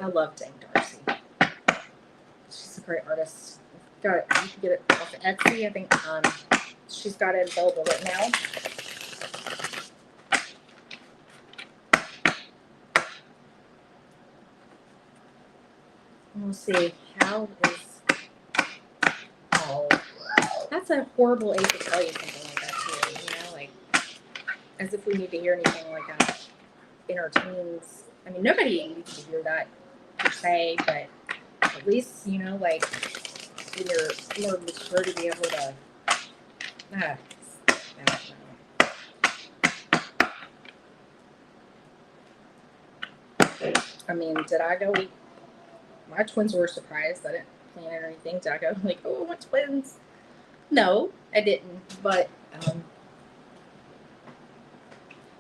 I love Dame Darcy. She's a great artist. Got it. You can get it off of Etsy. I think she's got it available right now. We'll see. How is... Oh, that's a horrible age to tell you something like that too. You know, like, as if we need to hear anything like that in our teens. I mean, nobody needs to hear that per se, but at least, you know, like, when you're more mature to be able to... I don't know. I mean, did I go... My twins were surprised. I didn't plan it or anything. Did I go like, oh, I want twins? No, I didn't. But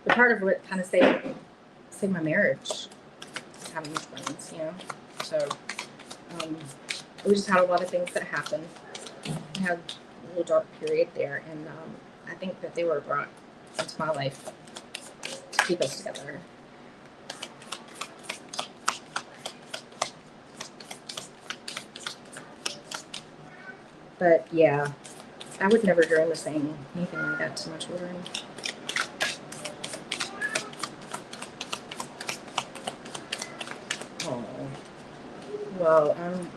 the part of what kind of saved my marriage is having twins, you know. So we just had a lot of things that happened. We had a little dark period there, and I think that they were brought into my life to keep us together. But yeah, I would never dream of saying anything like that to my children. Oh, well, I'm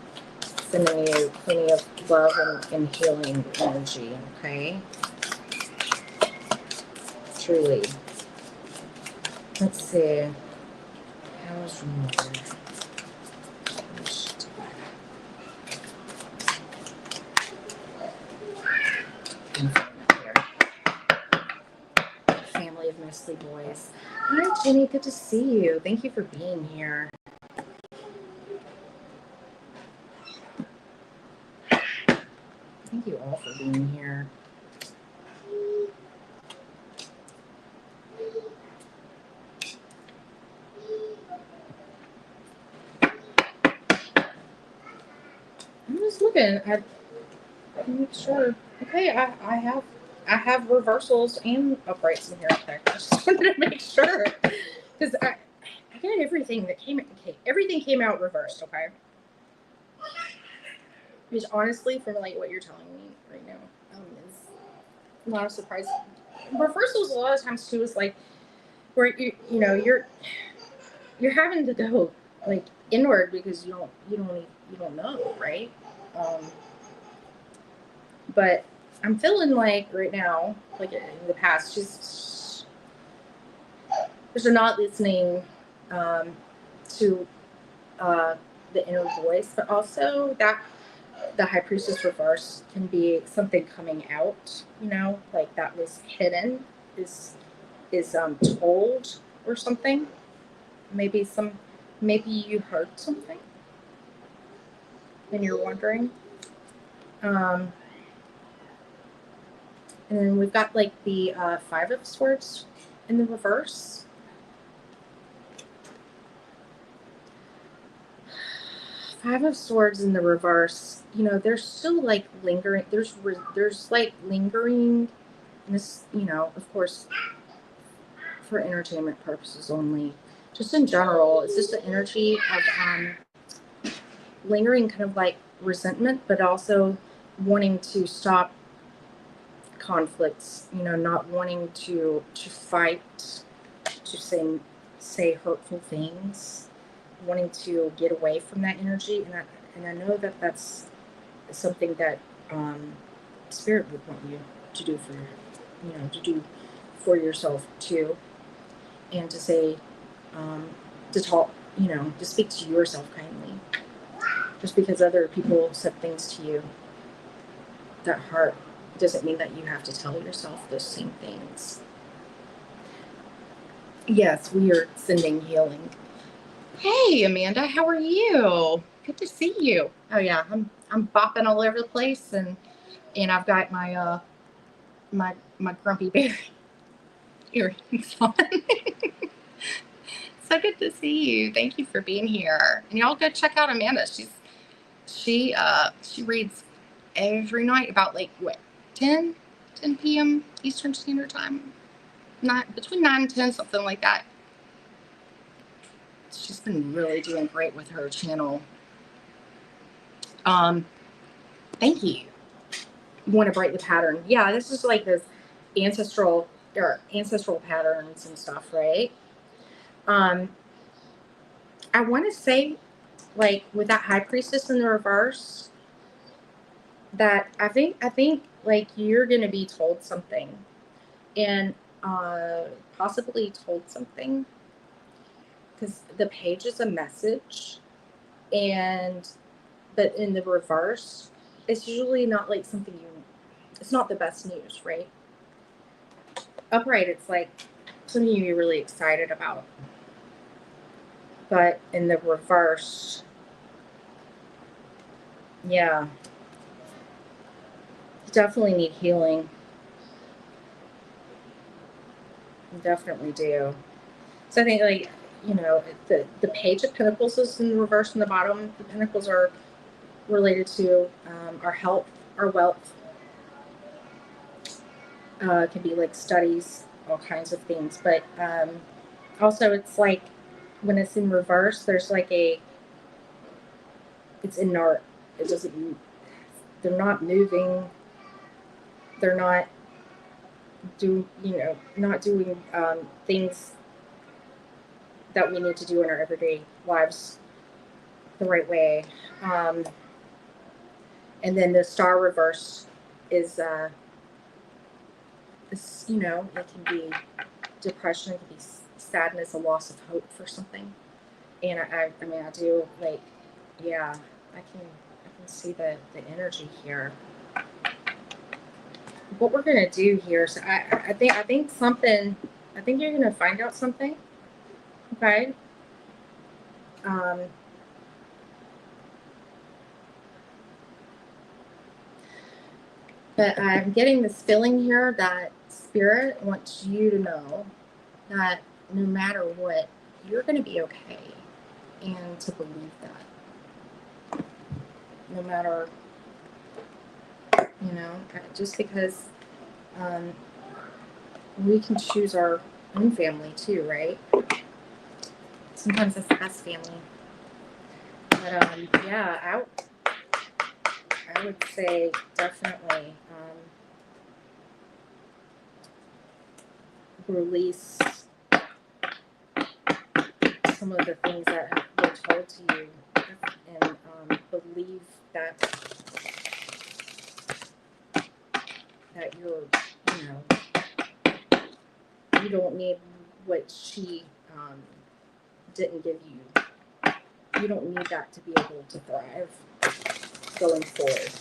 sending you plenty of love and healing energy, okay? Truly. Let's see. How's your mother? Family of mostly boys. Hi, Jenny. Good to see you. Thank you for being here. Thank you all for being here. I'm just looking. I make sure. Okay, I have reversals and uprights in here. Okay, I just wanted to make sure because I got everything that came. Okay, everything came out reversed. Okay, which honestly, from like what you're telling me right now, is not a surprise. Reversals a lot of times too is like where you know you're having to go like inward because you don't know, right? But I'm feeling like right now, like in the past, just you're not listening to the inner voice, but also that the High Priestess reverse can be something coming out, you know, like that was hidden, is told or something. Maybe you heard something and you're wondering. And then we've got like the Five of Swords in the reverse. Five of Swords in the reverse, you know, there's still like lingering, there's like lingering, and this, you know, of course, for entertainment purposes only, just in general, it's just the energy of lingering kind of like resentment, but also wanting to stop conflicts, you know, not wanting to fight, to say hurtful things, wanting to get away from that energy, and I know that that's something that spirit would want you to do for to do for yourself too, and to say to talk, to speak to yourself kindly. Just because other people said things to you that hurt doesn't mean that you have to tell yourself those same things. Yes, we are sending healing. Hey, Amanda, how are you? Good to see you. Oh yeah, I'm bopping all over the place, and I've got my my grumpy bear earrings on. So good to see you. Thank you for being here. And y'all go check out Amanda. She reads every night about like what 10 p.m. Eastern Standard Time. Not between 9 and 10, something like that. She's been really doing great with her channel. Thank you. You want to break the pattern. Yeah, this is like those ancestral patterns and stuff, right? I want to say, like with that High Priestess in the reverse, that I think like you're gonna be told something, and possibly told something, because the page is a message, but in the reverse, it's usually not like something it's not the best news, right? Upright, it's like something you're really excited about. But in the reverse, yeah, you definitely need healing. You definitely do. So I think, like, the Page of Pentacles is in the reverse in the bottom. The Pentacles are related to our health, our wealth. It can be like studies, all kinds of things. But also, it's like when it's in reverse, there's like it's inert. It doesn't. They're not moving. They're not not doing things that we need to do in our everyday lives the right way. And then the Star reverse is it can be depression, it can be sadness, a loss of hope for something. And I mean, I do, like, yeah, I can see the energy here. What we're gonna do here, so I think you're gonna find out something. Okay. But I'm getting this feeling here that Spirit wants you to know that no matter what, you're going to be okay, and to believe that. No matter, just because we can choose our own family too, right? Sometimes that's the best family. But yeah, I would say definitely release some of the things that were told to you, and believe that you're, you don't need what she didn't give you. You don't need that to be able to thrive going forward.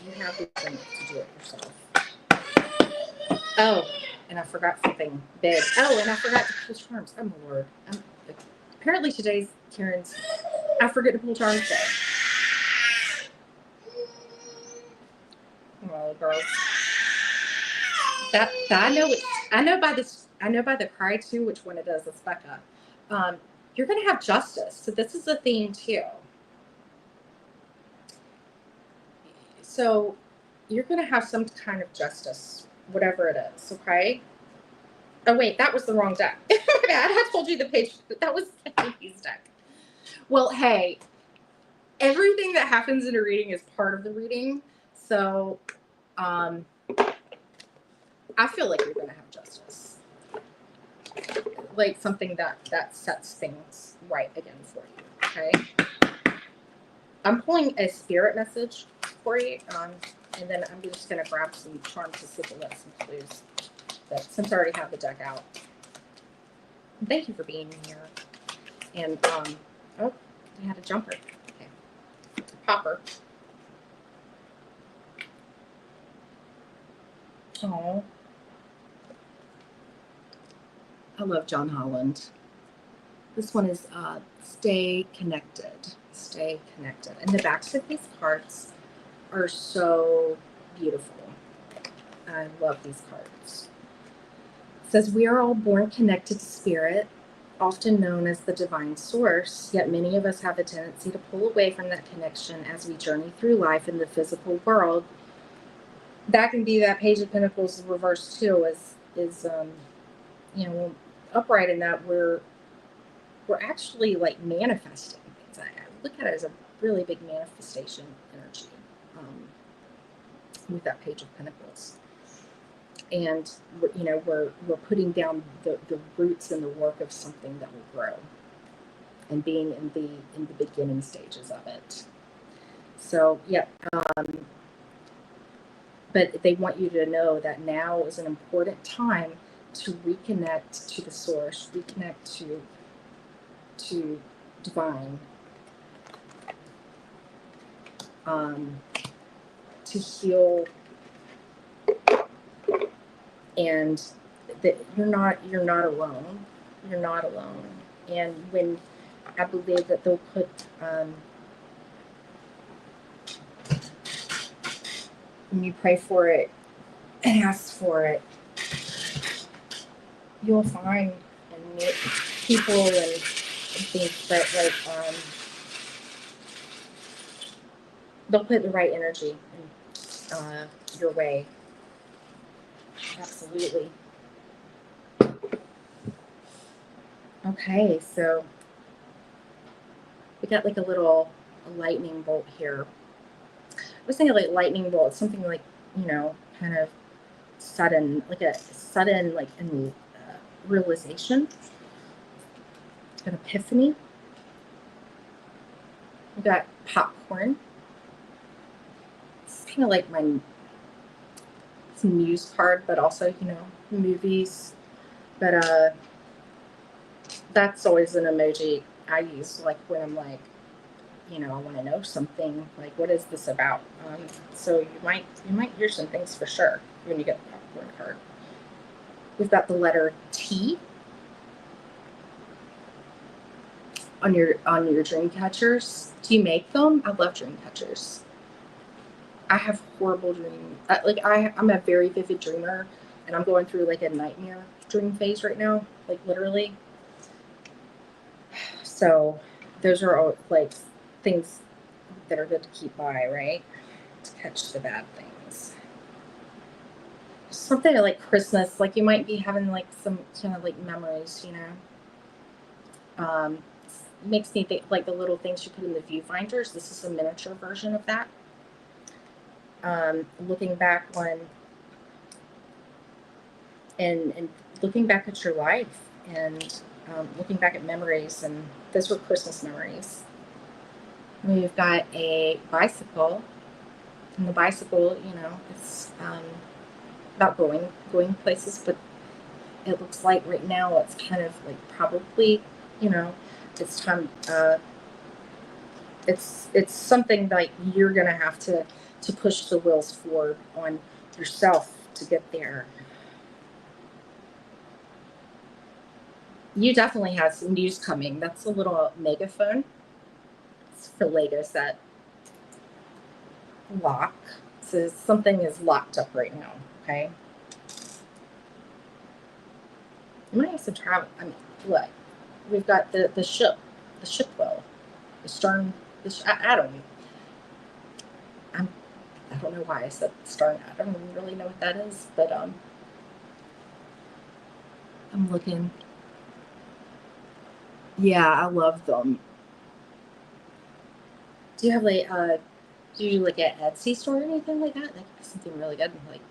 You have the strength to do it yourself. Oh, and I forgot something big. Oh, and I forgot to pull charms. Oh, my Lord. Apparently today's Karen's I forget to pull charms day. Oh, girls. That I know. I know by the cry too which one it is. It's Becca. You're going to have justice. So this is a theme too. So you're going to have some kind of justice, whatever it is. Okay. Oh wait, that was the wrong deck. My bad. I told you the page. That was his deck. Well, hey, everything that happens in a reading is part of the reading. So, I feel like you're going to have justice. like something that sets things right again for you. Okay. I'm pulling a spirit message for you, and then I'm just going to grab some charms to see if it lets some clues. But since I already have the deck out, thank you for being here. And oh, I had a jumper. Okay, popper. Oh, I love John Holland. This one is stay connected. Stay connected. And the backs of these cards are so beautiful. I love these cards. It says, we are all born connected to spirit, often known as the divine source, yet many of us have a tendency to pull away from that connection as we journey through life in the physical world. That can be that Page of Pentacles reversed too, is you know, upright in that we're actually like manifesting things. I look at it as a really big manifestation energy with that Page of Pentacles. And you know, we're putting down the roots and the work of something that will grow, and being in the beginning stages of it. So yeah, but they want you to know that now is an important time to reconnect to the source, reconnect to divine, to heal. And that you're not alone. You're not alone. And when I believe that they'll put when you pray for it and ask for it, you'll find and meet people and things that like they'll put the right energy in your way. Absolutely. Okay, so we got like a lightning bolt here. I was thinking like lightning bolt, something like, you know, kind of sudden, like a sudden like realization, an epiphany. We got popcorn. It's kind of like it's a news card, but also, you know, movies. But that's always an emoji I use, like when I'm like, you know, I want to know something, like what is this about? So you might hear some things for sure when you get the popcorn card. We've got the letter T on your dream catchers. Do you make them? I love dream catchers. I have horrible dreams. Like I'm a very vivid dreamer, and I'm going through like a nightmare dream phase right now, like literally. So those are all like things that are good to keep by, right? To catch the bad things. Something like Christmas, like you might be having like some kind of like memories, you know. Makes me think like the little things you put in the viewfinders. This is a miniature version of that. Looking back on and looking back at your life and looking back at memories, and those were Christmas memories. We've got a bicycle, and the bicycle, you know, it's about going places, but it looks like right now it's kind of like probably, you know, it's time. It's something like you're gonna have to push the wheels forward on yourself to get there. You definitely have some news coming. That's a little megaphone. It's for Lego set. Lock. So something is locked up right now. Okay. You might have some travel. I mean, look, we've got the ship wheel, the stern. I don't know. I don't know why I said stern. I don't really know what that is, but I'm looking. Yeah, I love them. Do you have like do you like an Etsy store or anything like that? Like something really good. Like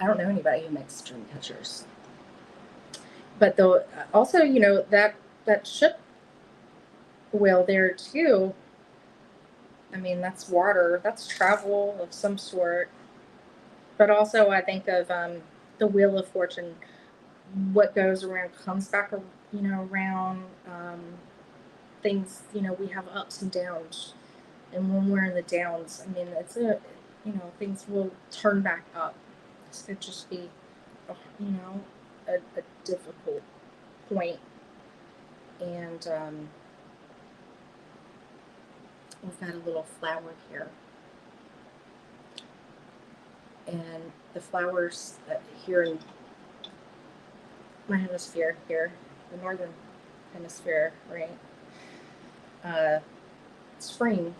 I don't know anybody who makes dream catchers. but the also, you know, that ship wheel there too. I mean, that's water. That's travel of some sort. But also, I think of the Wheel of Fortune. What goes around comes back, you know, around. Things, you know, we have ups and downs, and when we're in the downs, I mean, it's a, you know, things will turn back up. This could just be, you know, a difficult point. And we've got a little flower here, and the flowers here in my hemisphere here, the northern hemisphere, right? Spring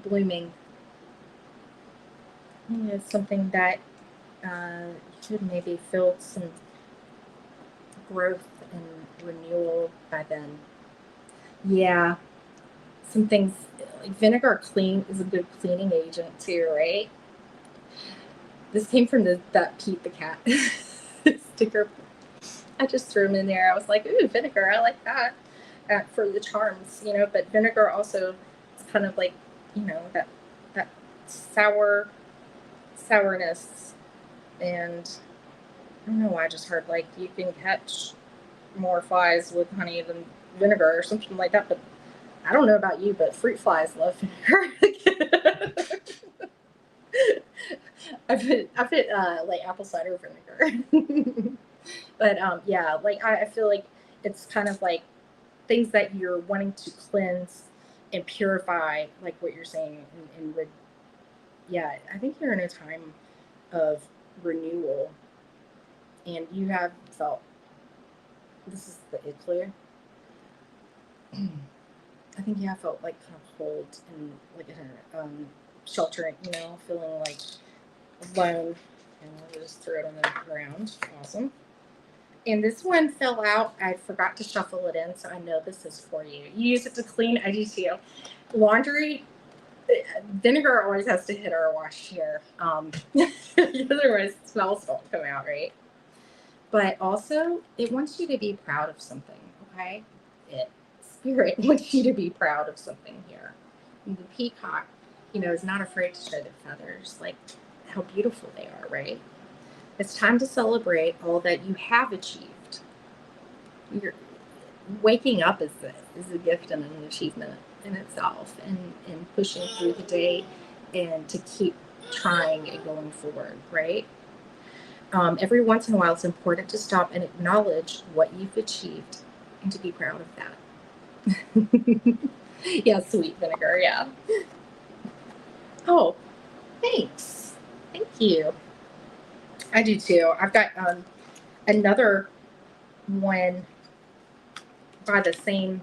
blooming. It's something that should maybe feel some growth and renewal by then. Yeah, some things like vinegar clean is a good cleaning agent too, right? This came from that Pete the Cat sticker. I just threw them in there. I was like, ooh, vinegar, I like that for the charms, you know. But vinegar also is kind of like, you know, that sourness, and I don't know why I just heard like you can catch more flies with honey than vinegar or something like that. But I don't know about you, but fruit flies love vinegar. I put like apple cider vinegar. But yeah, like I feel like it's kind of like things that you're wanting to cleanse and purify, like what you're saying, and yeah, I think you're in a time of renewal, and you have felt, this is the igloo. I think you have felt like kind of hold and like a sheltering, you know, feeling like alone. And I'll just throw it on the ground. Awesome. And this one fell out. I forgot to shuffle it in, so I know this is for you. You use it to clean. I do too. Laundry, vinegar always has to hit our wash here. Otherwise, smells don't come out, right? But also, it wants you to be proud of something, okay? Spirit wants you to be proud of something here. And the peacock, you know, is not afraid to show their feathers, like how beautiful they are, right? It's time to celebrate all that you have achieved. You're waking up is a gift and an achievement in itself, and pushing through the day and to keep trying and going forward, right? Every once in a while, it's important to stop and acknowledge what you've achieved and to be proud of that. Yeah, sweet vinegar, yeah. Oh, thanks. Thank you. I do too. I've got another one by the same.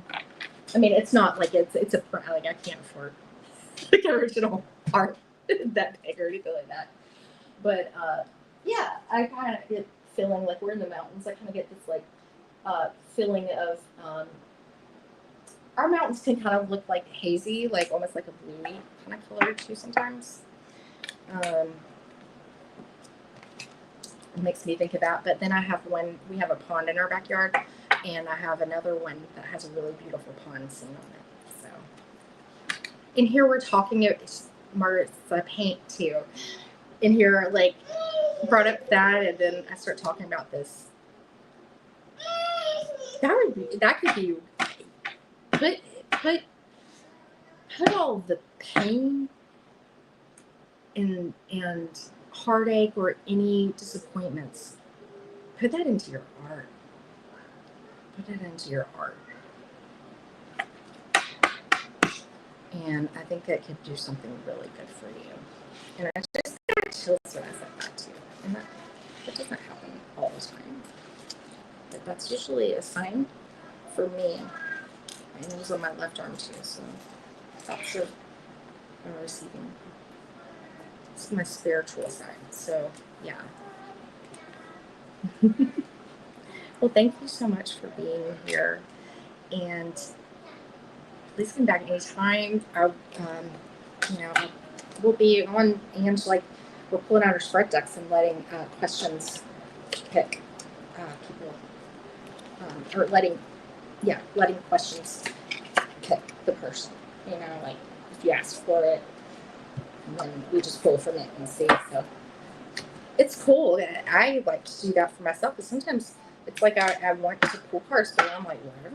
I mean, it's not like it's a like I can't afford like original art that big or anything like that. But yeah, I kind of get feeling like we're in the mountains. I kind of get this like feeling of our mountains can kind of look like hazy, like almost like a bluey kind of color too sometimes. It makes me think of that. But then I have one, we have a pond in our backyard, and I have another one that has a really beautiful pond scene on it. So in here we're talking about Martha paint too. In here, like, brought up that, and then I start talking about this. That could be put all the pain and heartache or any disappointments, put that into your art. Put it into your art. And I think that could do something really good for you. And I just got chills when I said that too. And that doesn't happen all the time. But that's usually a sign for me. And it was on my left arm too, so that's a receiving. It's my spiritual side. So yeah. Well, thank you so much for being here, and please come back anytime. We'll be on, and like we're pulling out our spread decks and letting questions pick people or letting questions pick the person. You know, like if you ask for it, and then we just pull from it and see. So it's cool. I like to do that for myself, because sometimes it's like I want to pull cards, but I'm like, well, I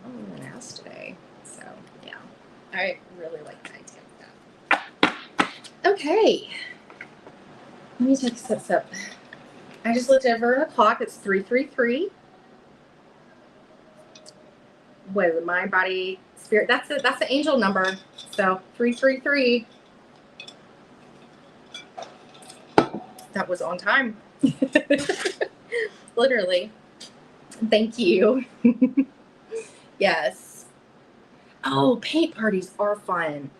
don't even ask today. So yeah, I really like the idea of that. Okay, let me take this up. I just looked over the clock. It's 3:33. What is it? Mind, body, spirit. That's it. That's the angel number. So 333. That was on time. Literally. Thank you. Yes. Oh, paint parties are fun.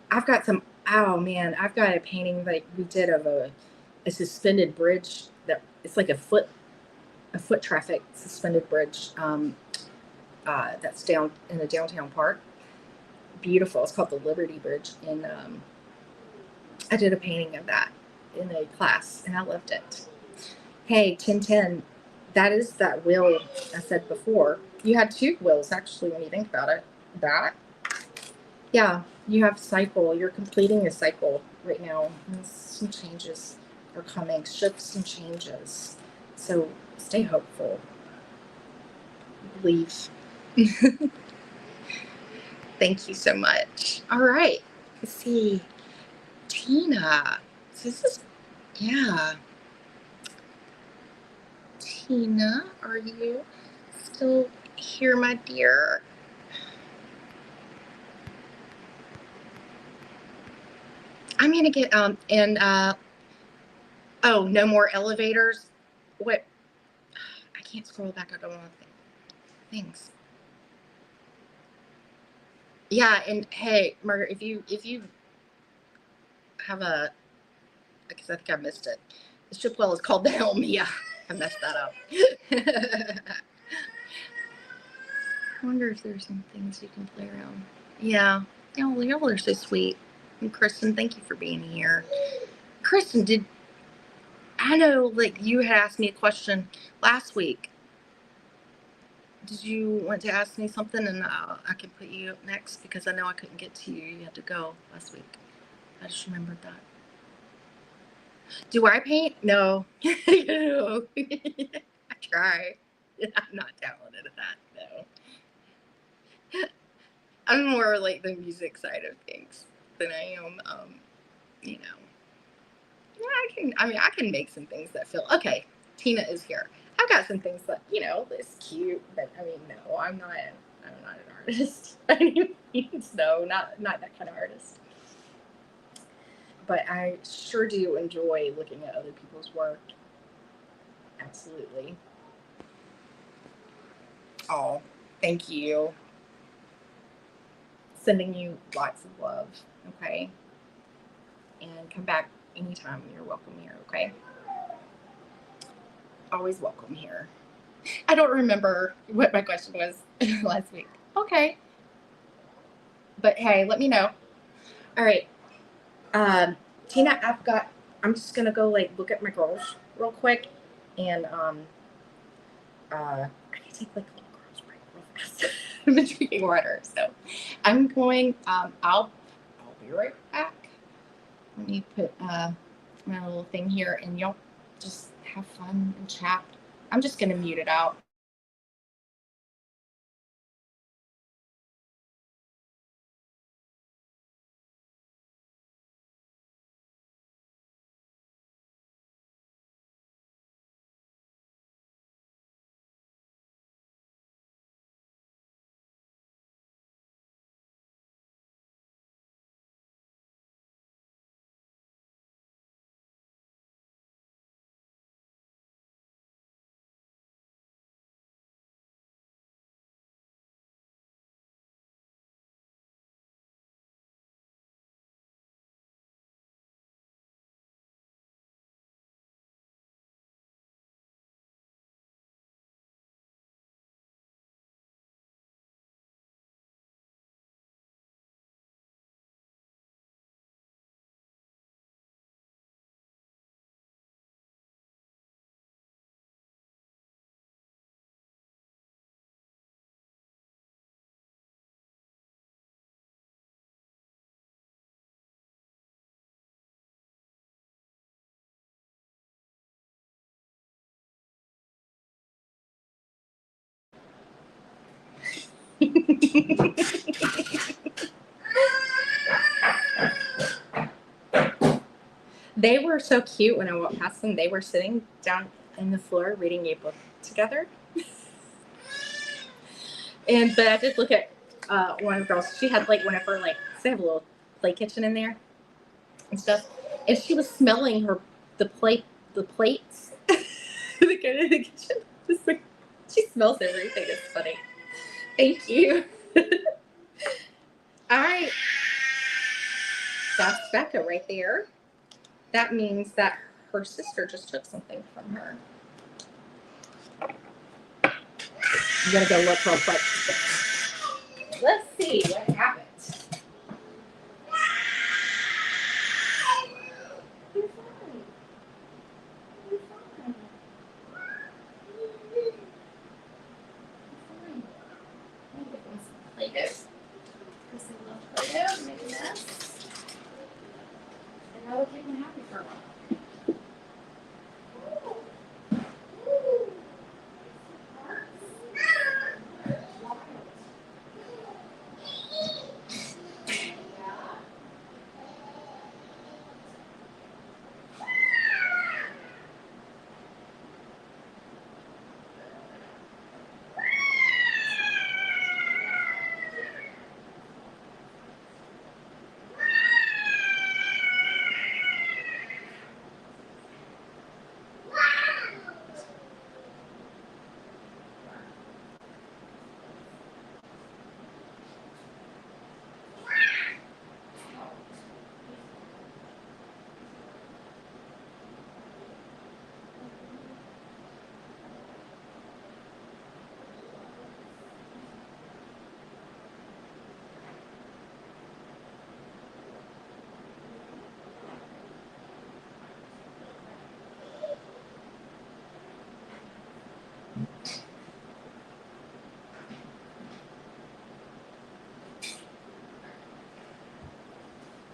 I've got some. Oh man, I've got a painting like we did of a suspended bridge that it's like a foot traffic suspended bridge. That's down in the downtown park. Beautiful. It's called the Liberty Bridge, and I did a painting of that in a class, and I loved it. Hey, 1010, that is that wheel I said before. You had two wheels, actually, when you think about it. That? Yeah, you have cycle. You're completing a cycle right now. And some changes are coming, shifts and changes. So stay hopeful. Believe. Thank you so much. All right. Let's see. Tina. So this is, yeah. Tina, are you still here, my dear? I'm gonna get and oh, no more elevators. What? I can't scroll back. I don't want things. Yeah, and hey, Margaret, if you have a, because I think I missed it. The ship well is called the Helm. Yeah, I messed that up. I wonder if there's some things you can play around. Yeah, y'all are so sweet. And Kristen, thank you for being here. Kristen, I know like you had asked me a question last week. Did you want to ask me something, and I can put you up next, because I know I couldn't get to you. You had to go last week. I just remembered that. Do I paint? No. No. I try. I'm not talented at that, no. I'm more like the music side of things than I am, you know. Yeah, I can make some things that feel okay. Tina is here. I've got some things that, is cute, but I mean, no, I'm not an artist by any means. No, not that kind of artist. But I sure do enjoy looking at other people's work. Absolutely. Oh, thank you. Sending you lots of love, okay? And come back anytime. You're welcome here, okay? Always welcome here. I don't remember what my question was last week. Okay. But hey, let me know. All right. Tina, I'm just gonna go like look at my girls real quick, and I can take like a little girls break real fast. I've been drinking water, so I'm going. I'll be right back. Let me put my little thing here, and y'all just have fun and chat. I'm just gonna mute it out. They were so cute when I walked past them. They were sitting down in the floor reading a book together. But I did look at one of the girls. She had like one of her like they have a little play kitchen in there and stuff, and she was smelling the plates that go to the kitchen. Just like, she smells everything. It's funny. Thank you. All right, that's Becca right there. That means that her sister just took something from her. You gotta go look real quick. Let's see what happened. You're fine. You're fine. You're fine. I'm gonna get some Play-Doh. Because I love Play-Doh, make a mess. And that will keep me happy for a while.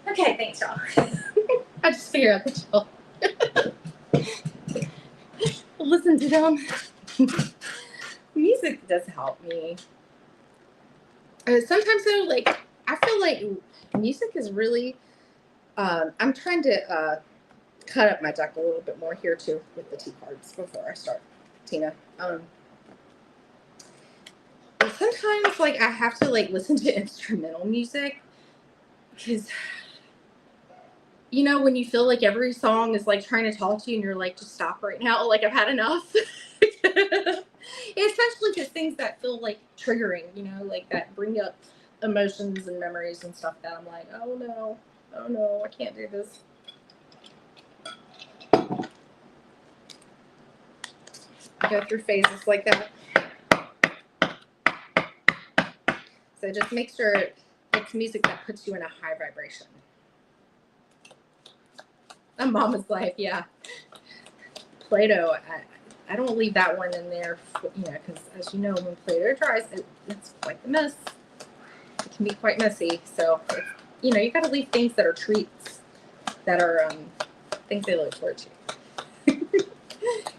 Okay, thanks, y'all. I just figured out that y'all listen to them. Music does help me. Sometimes though, like I feel like music is really. I'm trying to cut up my deck a little bit more here too with the T cards before I start, Tina. Sometimes like I have to like listen to instrumental music because you know when you feel like every song is like trying to talk to you and you're like just stop right now, like I've had enough. Especially because things that feel like triggering, you know, like that bring up emotions and memories and stuff that I'm like, oh no, I can't do this. I go through phases like that. So just make sure it's music that puts you in a high vibration. A mama's life, yeah. Play-Doh, I don't leave that one in there, you know, because as you know, when Play-Doh dries, it's quite the mess. It can be quite messy. So, you know, you got to leave things that are treats, that are things they look forward to.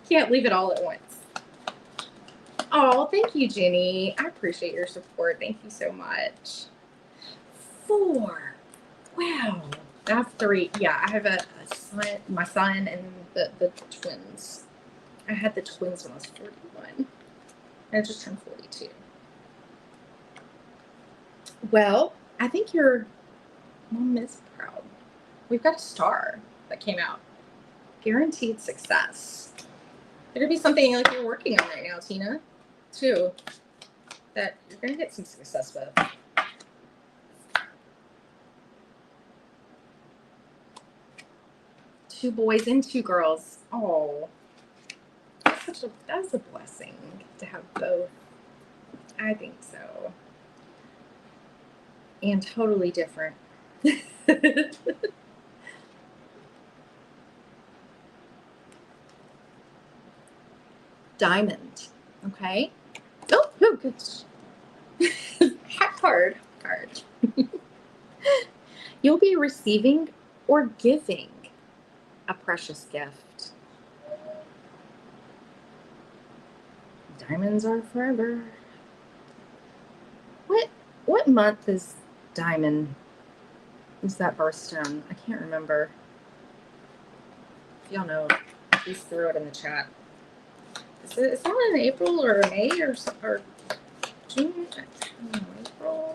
Can't leave it all at once. Oh, thank you, Jenny. I appreciate your support. Thank you so much. 4. Wow. I have 3. Yeah, I have a son, my son, and the twins. I had the twins when I was 41. I just turned 42. Well, I think your mom is proud. We've got a star that came out. Guaranteed success. There could be something like you're working on right now, Tina, too, that you're going to get some success with. Two boys and 2 girls. Oh, that's a blessing to have both. I think so. And totally different. Diamond. Okay. Oh, no, good. Card. You'll be receiving or giving a precious gift. Diamonds are forever. What What month is Diamond? Is that birthstone? I can't remember. If y'all know, please throw it in the chat. Is that in April or May or June? April.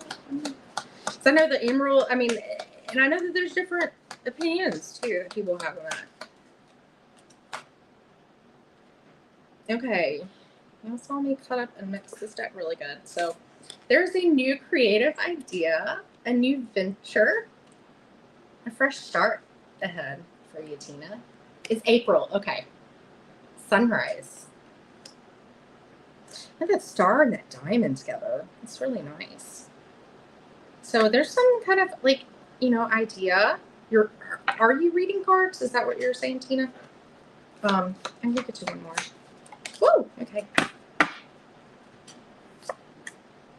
So I know the emerald. I mean, and I know that there's different opinions too that people have on that. Okay, y'all saw me cut up and mix this deck really good. So there's a new creative idea, a new venture, a fresh start ahead for you, Tina. It's April. Okay, sunrise. And that star and that diamond together. It's really nice. So there's some kind of like, you know, idea. Are you reading cards? Is that what you're saying, Tina? I'm gonna get you one more. Woo! Okay.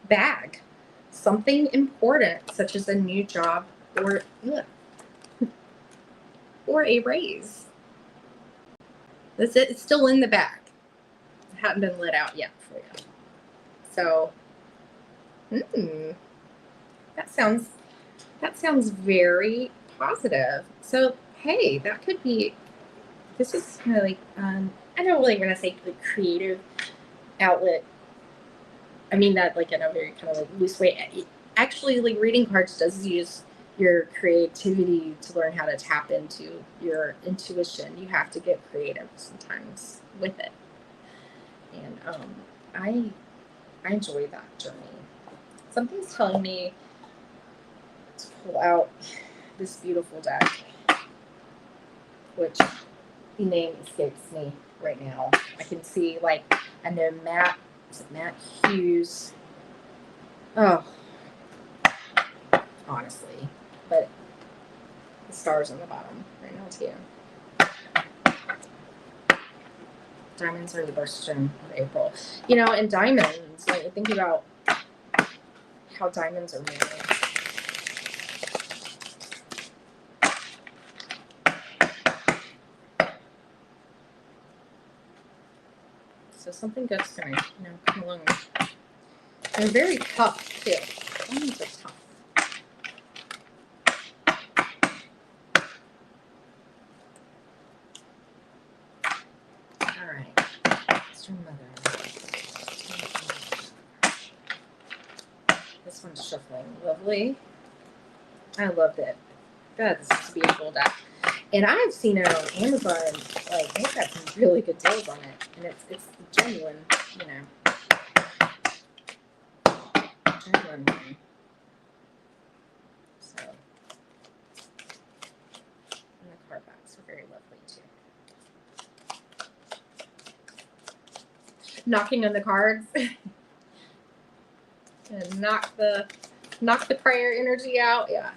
Bag. Something important, such as a new job or a raise. That's it. It's still in the bag. It hadn't been let out yet for you. So, that sounds very positive. So, hey, that could be. This is kind of like I don't really want to say like creative outlet. I mean that like in a very kind of like loose way. Actually, like reading cards does use your creativity to learn how to tap into your intuition. You have to get creative sometimes with it, and I enjoy that journey. Something's telling me to pull out this beautiful deck, which the name escapes me right now. I can see like I know Matt Hughes. Oh, honestly, but the stars on the bottom right now too. Diamonds are the birthstone of April. You know, and diamonds, like think about how diamonds are made. So something good's gonna, you know, come along. They're very tough too. Diamonds are tough. All right. It's your mother. This one's shuffling. Lovely. I loved it. God, this is a beautiful deck. And I've seen it on Amazon. Like they've got some really good deals on it, and it's genuine, you know, genuine one. So, and the card backs are very lovely too. Knocking on the cards and knock the prayer energy out. Yeah,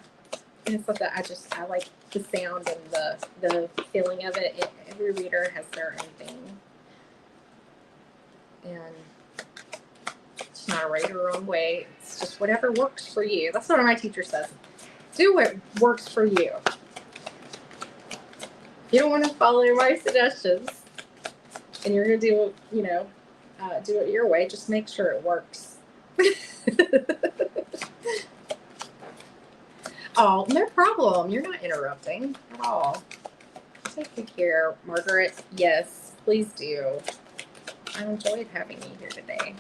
and it's like that. I like the sound and the feeling of it. Every reader has their own thing, and it's not a right or wrong way. It's just whatever works for you. That's what my teacher says. Do what works for you. You don't want to follow my suggestions, and you're gonna do, you know, do it your way. Just make sure it works. Oh, no problem. You're not interrupting at all. Take good care, Margaret. Yes, please do. I enjoyed having you here today.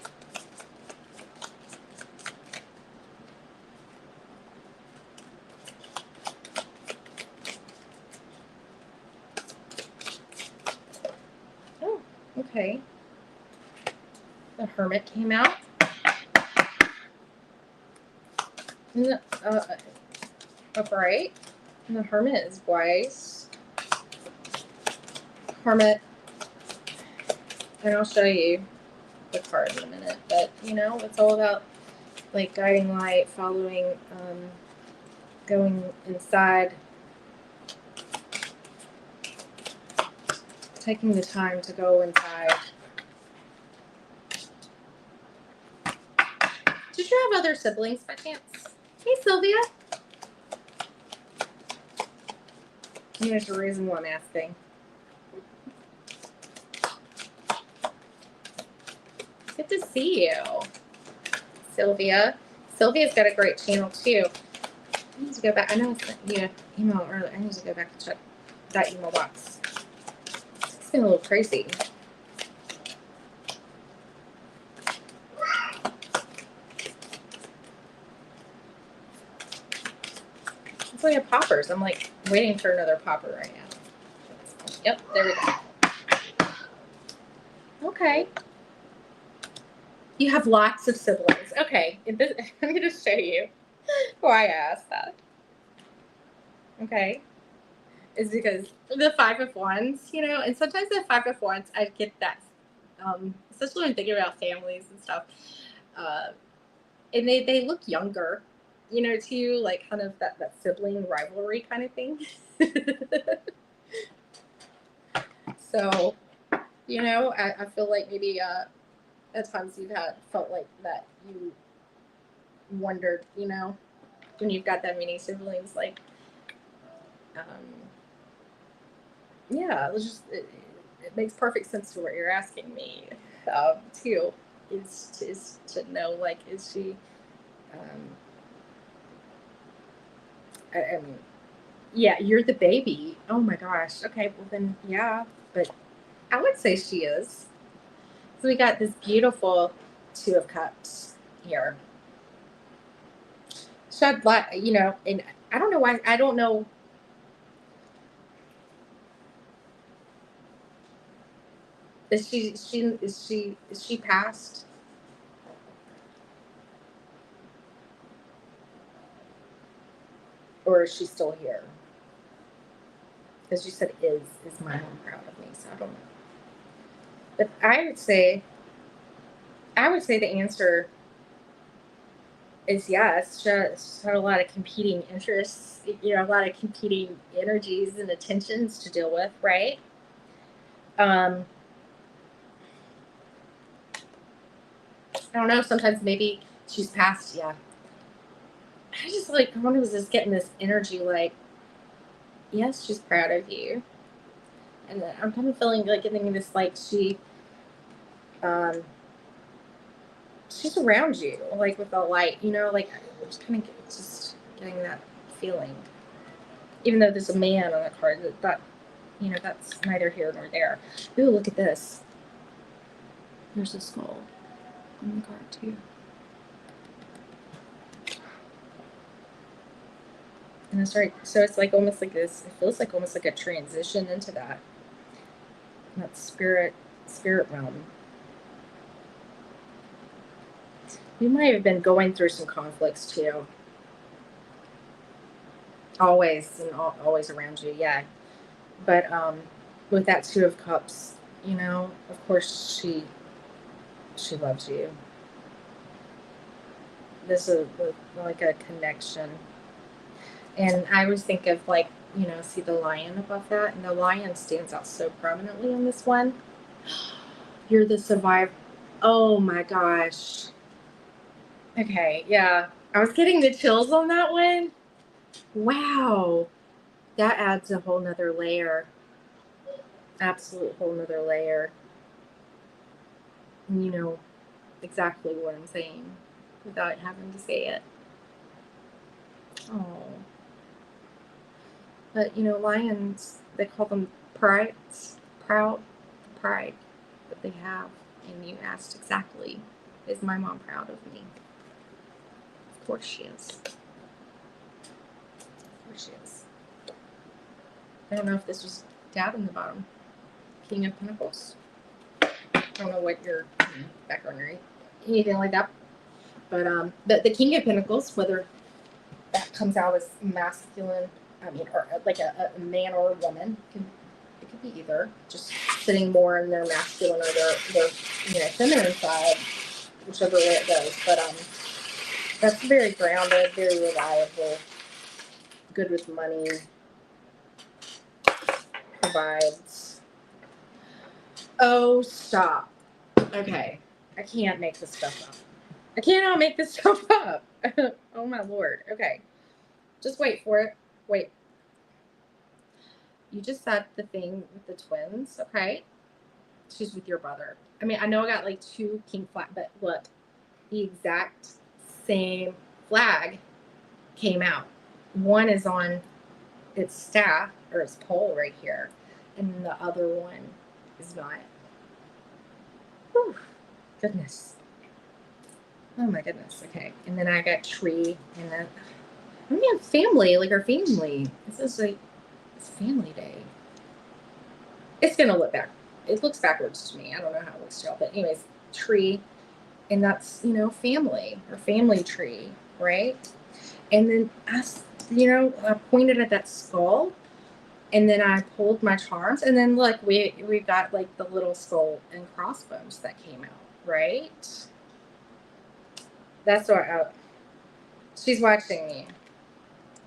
Oh, okay. The Hermit came out. Upright. And the Hermit is wise. Hermit. And I'll show you the card in a minute. But, you know, it's all about, like, guiding light, following, going inside. Taking the time to go inside. Did you have other siblings by chance? Hey, Sylvia. There's the reason why I'm asking. Good to see you, Sylvia. Sylvia's got a great channel too. I need to go back. I know I sent you an email earlier. I need to go back and check that email box. It's been a little crazy. It's like a poppers. I'm like waiting for another popper right now. Yep, there we go. Okay. You have lots of siblings. Okay, I'm going to show you why I asked that. Okay. Is because the 5 of Wands, you know, and sometimes the 5 of Wands, I get that, especially when I'm thinking about families and stuff. And they look younger, you know, too, like kind of that sibling rivalry kind of thing. So, you know, I feel like maybe at times you've felt like that you wondered, you know, when you've got that many siblings, like, yeah, it was just it makes perfect sense to what you're asking me, too, is to know, like, is she, I mean, yeah, you're the baby. Oh my gosh. Okay, well then, yeah, but I would say she is. So we got this beautiful 2 of Cups here. Shed light, you know, and I don't know why. I don't know. Is she passed? Or is she still here? Because you said is my mom proud of me? So I don't know. But I would say the answer is yes. She had a lot of competing interests, you know, a lot of competing energies and attentions to deal with, right? I don't know. Sometimes maybe she's past. Yeah. I just like I was just getting this energy, like, yes, she's proud of you, and I'm kind of feeling like getting this, like, um, she's around you, like with the light, you know, like I'm just kind of just getting that feeling. Even though there's a man on the card, that you know, that's neither here nor there. Ooh, look at this. There's a skull on the card too. And that's right. So it's like almost like this. It feels like almost like a transition into that spirit realm. You might have been going through some conflicts too. Always and always around you, yeah. But with that 2 of Cups, you know, of course she loves you. This is like a connection. And I always think of, like, you know, see the lion above that, and the lion stands out so prominently in this one. You're the survivor. Oh my gosh. Okay, yeah. I was getting the chills on that one. Wow. That adds a whole nother layer. Absolute whole nother layer. And you know exactly what I'm saying without having to say it. Oh. But you know, lions, they call them prides. Proud pride that they have. And you asked exactly, is my mom proud of me? Of course she is. Of course she is. I don't know if this was Dad in the bottom. King of Pentacles. I don't know what your background or anything like that. But the King of Pentacles, whether that comes out as masculine, I mean, or like a man or a woman, it could be either. Just sitting more in their masculine or their you know, feminine side, whichever way it goes. But that's very grounded, very reliable, good with money, provides. Oh, stop. Okay. I can't make this stuff up. I cannot make this stuff up. Oh my Lord. Okay. Just wait for it. Wait. You just said the thing with the twins, okay? She's with your brother. I mean, I know I got like 2 king flat, but look, the exact same flag came out. One is on its staff or its pole right here, and the other one is not. Whew, goodness. Oh my goodness. Okay. And then I got tree and then I mean family, like our family. This is like it's family day. It's gonna look back. It looks backwards to me. I don't know how it looks to y'all, but anyways, tree, and that's family or family tree, right? And then I pointed at that skull, and then I pulled my charms, and then look, we got like the little skull and crossbones that came out, right? That's what she's watching me.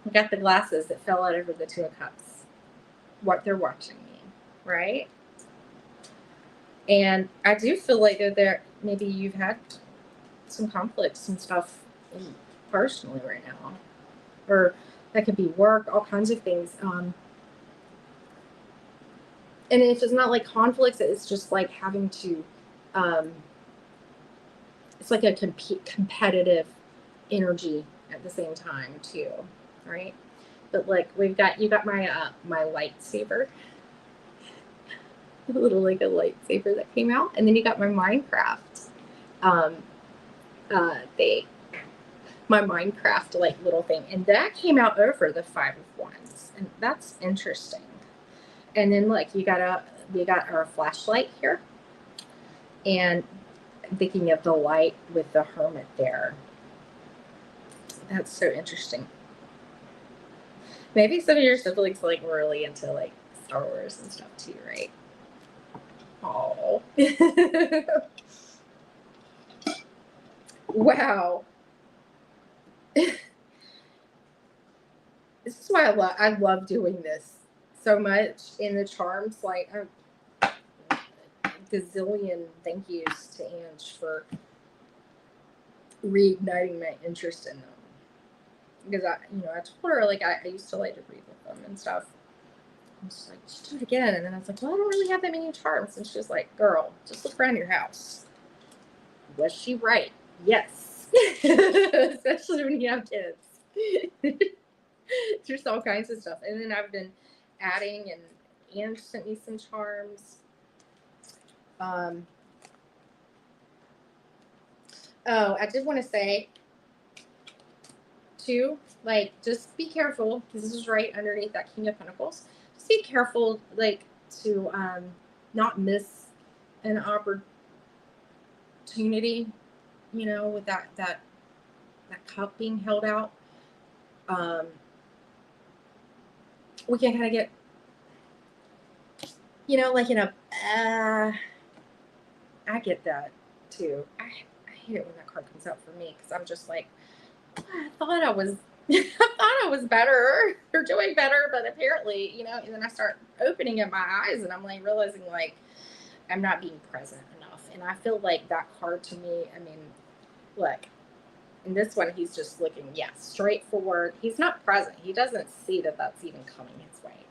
We got the glasses that fell out over the Two of Cups. What they're watching me, right? And I do feel like that maybe you've had some conflicts and stuff personally right now, or that could be work, all kinds of things. And if it's not like conflicts, it's just like having to. It's like a competitive energy at the same time too, right? But like you got my my lightsaber, a little like a lightsaber that came out, and then you got my Minecraft thing, my Minecraft like little thing, and that came out over the Five of Wands, and that's interesting. And then like we got our flashlight here, and I'm thinking of the light with the Hermit there. That's so interesting. Maybe some of your siblings like really into like Star Wars and stuff too, right? Oh. Wow. This is why I love doing this so much. In the charms, like gazillion thank yous to Ange for reigniting my interest in them. Because I told her like I used to like to read with them and stuff. And she's like, just do it again. And then I was like, well, I don't really have that many charms. And she's like, girl, just look around your house. Was she right? Yes. Especially when you have kids. There's all kinds of stuff. And then I've been adding, and Ange sent me some charms. Oh, I did want to say too, like, just be careful, because this is right underneath that King of Pentacles. Just be careful, like, to not miss an opportunity, with that cup being held out. We can kind of get, like in a, I get that too. I hate it when that card comes out for me, because I'm just like, I thought I was better or doing better, but apparently, and then I start opening up my eyes and I'm like realizing like I'm not being present enough. And I feel like that card to me, I mean, look, in this one, he's just looking, straight forward. He's not present. He doesn't see that that's even coming his way.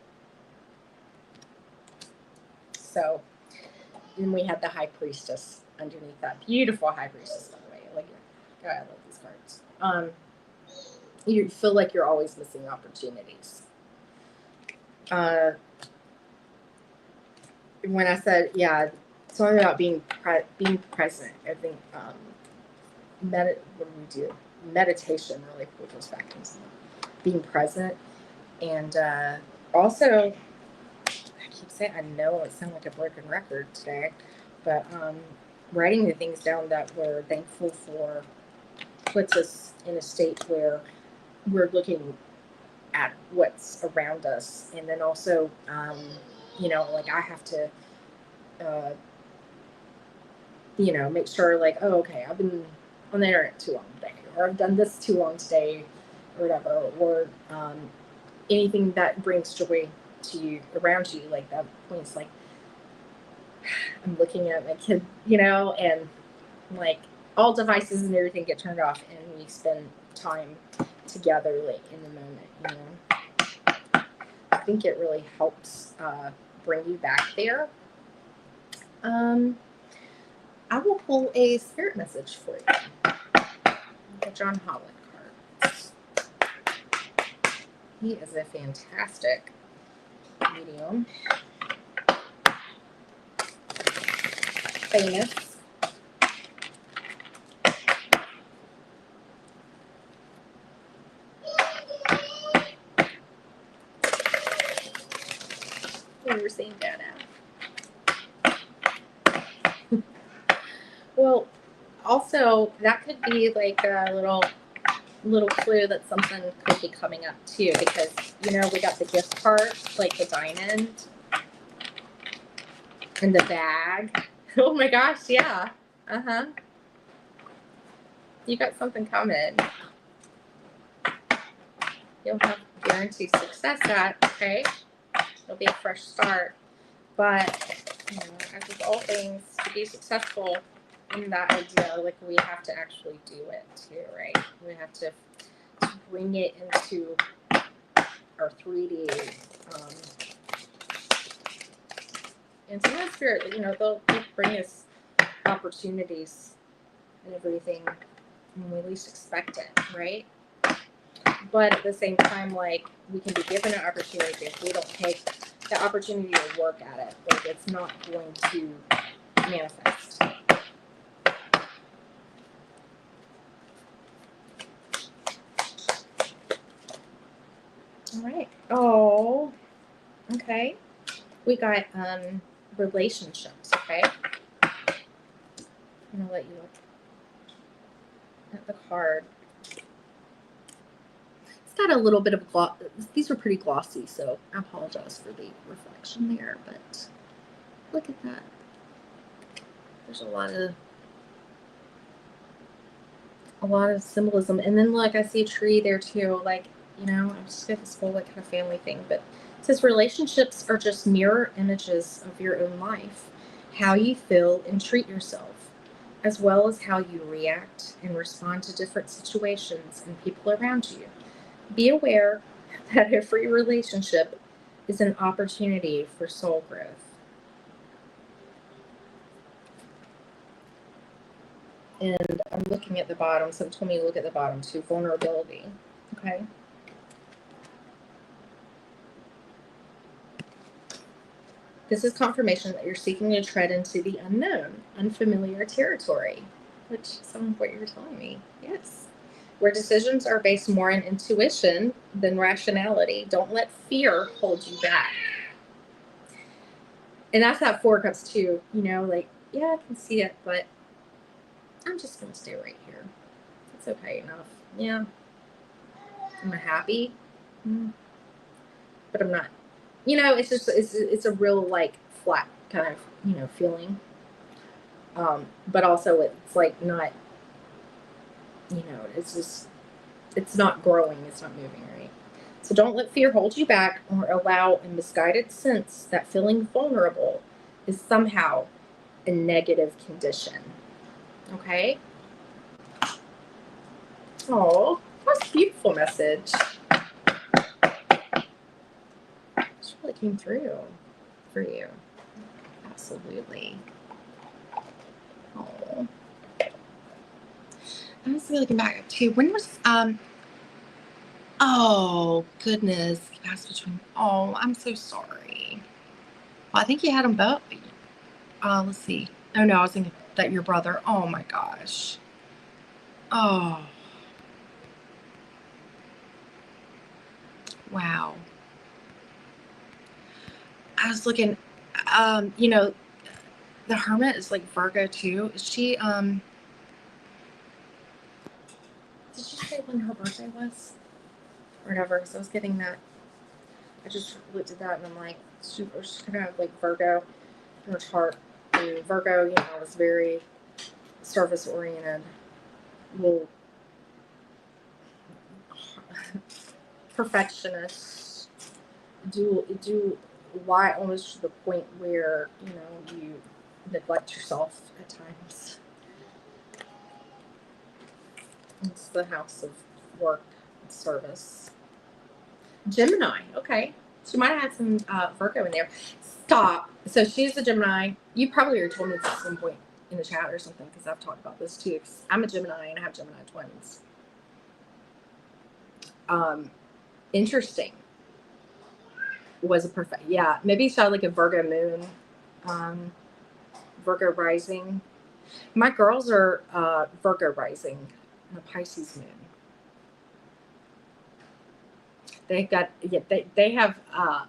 So then we had the High Priestess underneath that. Beautiful High Priestess, by the way. Like, God, I love these cards. You feel like you're always missing opportunities. When I said, something about being present, I think what do we do? Meditation really pulls us back into being present. And also, I keep saying, I know it sounds like a broken record today, but writing the things down that we're thankful for puts us in a state where we're looking at what's around us. And then also, like I have to, make sure like, oh, okay, I've been on the internet too long today, or I've done this too long today, or whatever, or anything that brings joy to you around you. Like that point's like, I'm looking at my kid, and like all devices and everything get turned off, and we spend time together, like in the moment. I think it really helps bring you back there. I will pull a spirit message for you. The John Holland card. He is a fantastic medium. Famous. We were seeing that out. Well, also that could be like a little clue that something could be coming up too, because you know we got the gift cards, like the diamond and the bag. Oh my gosh, yeah. Uh-huh. You got something coming. You'll have guaranteed success at, okay? It'll be a fresh start. But, you know, as with all things, to be successful in that idea, like we have to actually do it too, right? We have to bring it into our 3D. And so that spirit, you know, they'll bring us opportunities and everything when we least expect it, right? But at the same time, like, we can be given an opportunity. If we don't take the opportunity to work at it, like, it's not going to manifest. All right. Oh, okay. We got relationships, okay? I'm gonna let you look at the card. It's got a little bit of gloss. These are pretty glossy, so I apologize for the reflection there, but look at that. There's a lot of symbolism. And then like I see a tree there too, like, you know, I'm just got this whole like kind of family thing, but it says relationships are just mirror images of your own life, how you feel and treat yourself, as well as how you react and respond to different situations and people around you. Be aware that every relationship is an opportunity for soul growth. And I'm looking at the bottom. Someone told me to look at the bottom too. Vulnerability. Okay. This is confirmation that you're seeking to tread into the unknown, unfamiliar territory, which is some of what you're telling me. Yes. Where decisions are based more on intuition than rationality. Don't let fear hold you back. And that's that 4 cups too. You know, like, yeah, I can see it, but I'm just going to stay right here. It's okay enough. Yeah. Am I happy? But I'm not. You know, it's just, it's a real, like, flat kind of, you know, feeling. But also it's, like, not, you know, it's just, it's not growing. It's not moving, right? So don't let fear hold you back or allow a misguided sense that feeling vulnerable is somehow a negative condition. Okay? Oh, that's a beautiful message. This really came through for you. Absolutely. Oh. I was looking back up too. When was oh goodness. That's between oh, I'm so sorry. Well, I think you had them both. Let's see. Oh no, I was thinking that your brother. Oh my gosh. Oh. Wow. I was looking, you know, the Hermit is like Virgo too. Is she, did you say when her birthday was? Or whatever, because I was getting that. I just looked at that and I'm like, she's gonna have like Virgo in her chart. And Virgo, you know, is very service oriented. Will perfectionist. Do lie almost to the point where, you know, you neglect yourself at times. It's the house of work and service. Gemini, okay. She might have had some Virgo in there. Stop. So she's a Gemini. You probably already told me this at some point in the chat or something, because I've talked about this too. I'm a Gemini and I have Gemini twins. interesting. Was a perfect, yeah. Maybe she had like a Virgo moon, Virgo rising. My girls are Virgo rising and a Pisces moon. They got, yeah, they have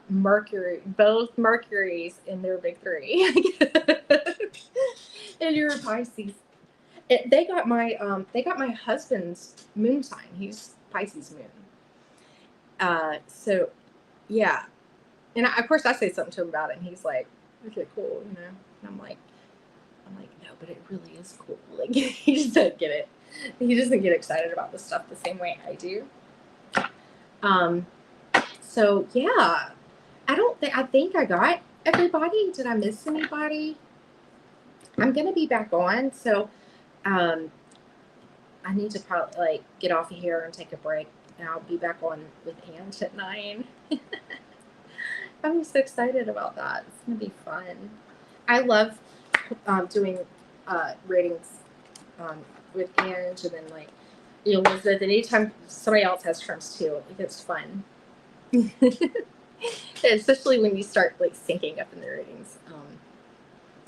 Mercury, both Mercuries in their big three. And you're a Pisces. They got my husband's moon sign. He's Pisces moon. So yeah. And of course I say something to him about it and he's like, okay, cool, you know. And I'm like, no, but it really is cool. Like he just doesn't get it. He doesn't get excited about this stuff the same way I do. So yeah, I think I got everybody. Did I miss anybody? I'm gonna be back on, so I need to probably like get off of here and take a break. And I'll be back on with Ange at 9. I'm so excited about that. It's gonna be fun. I love doing ratings with Ange, and then like Elizabeth. And anytime somebody else has terms too, it's fun. Especially when you start like syncing up in the ratings.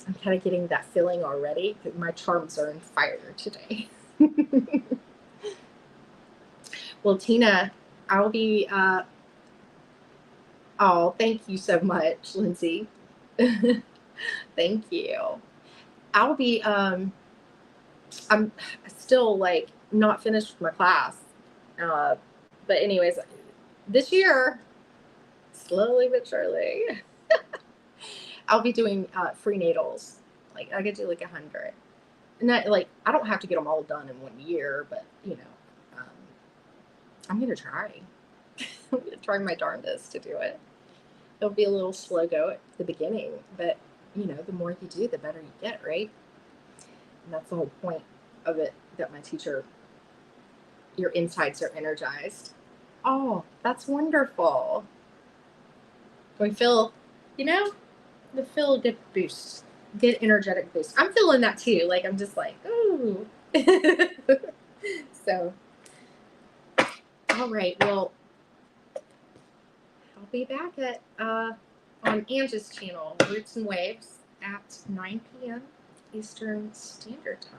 I'm kind of getting that feeling already. My charms are in fire today. Well, Tina, I'll be. Oh, thank you so much, Lindsay. Thank you. I'll be. I'm still like not finished with my class, but anyways, this year, slowly but surely, I'll be doing free natals. Like I could do like 100. Not like I don't have to get them all done in 1 year, but I'm gonna try. I'm gonna try my darndest to do it. It'll be a little slow go at the beginning, but the more you do, the better you get, right? And that's the whole point of it. That my teacher, your insides are energized. Oh, that's wonderful. We feel, the feel a good boost, good energetic boost. I'm feeling that too. Like I'm just like, ooh. So, all right. Well, I'll be back at on Ange's channel, Roots and Waves, at 9 p.m. Eastern Standard Time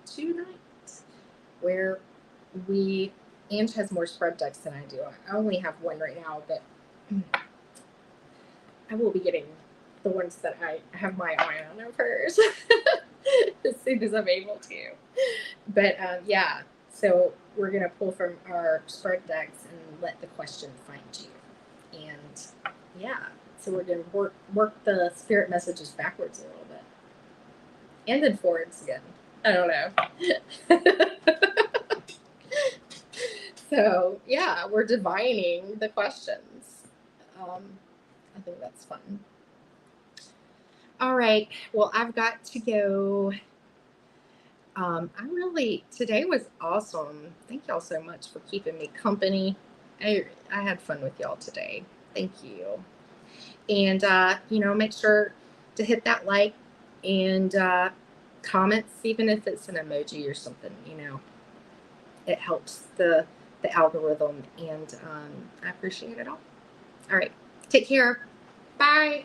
tonight, where Ange has more spread decks than I do. I only have one right now, but I will be getting the ones that I have my eye on of hers as soon as I'm able to. But yeah, so we're going to pull from our spread decks and let the question find you. And yeah, so we're going to work the spirit messages backwards a little bit. And then forwards again. I don't know. So yeah, we're divining the questions. I think that's fun. All right. Well, I've got to go. Today was awesome. Thank y'all so much for keeping me company. I had fun with y'all today. Thank you. And, make sure to hit that like and comments, even if it's an emoji or something, it helps the algorithm, and I appreciate it all. All right. Take care. Bye.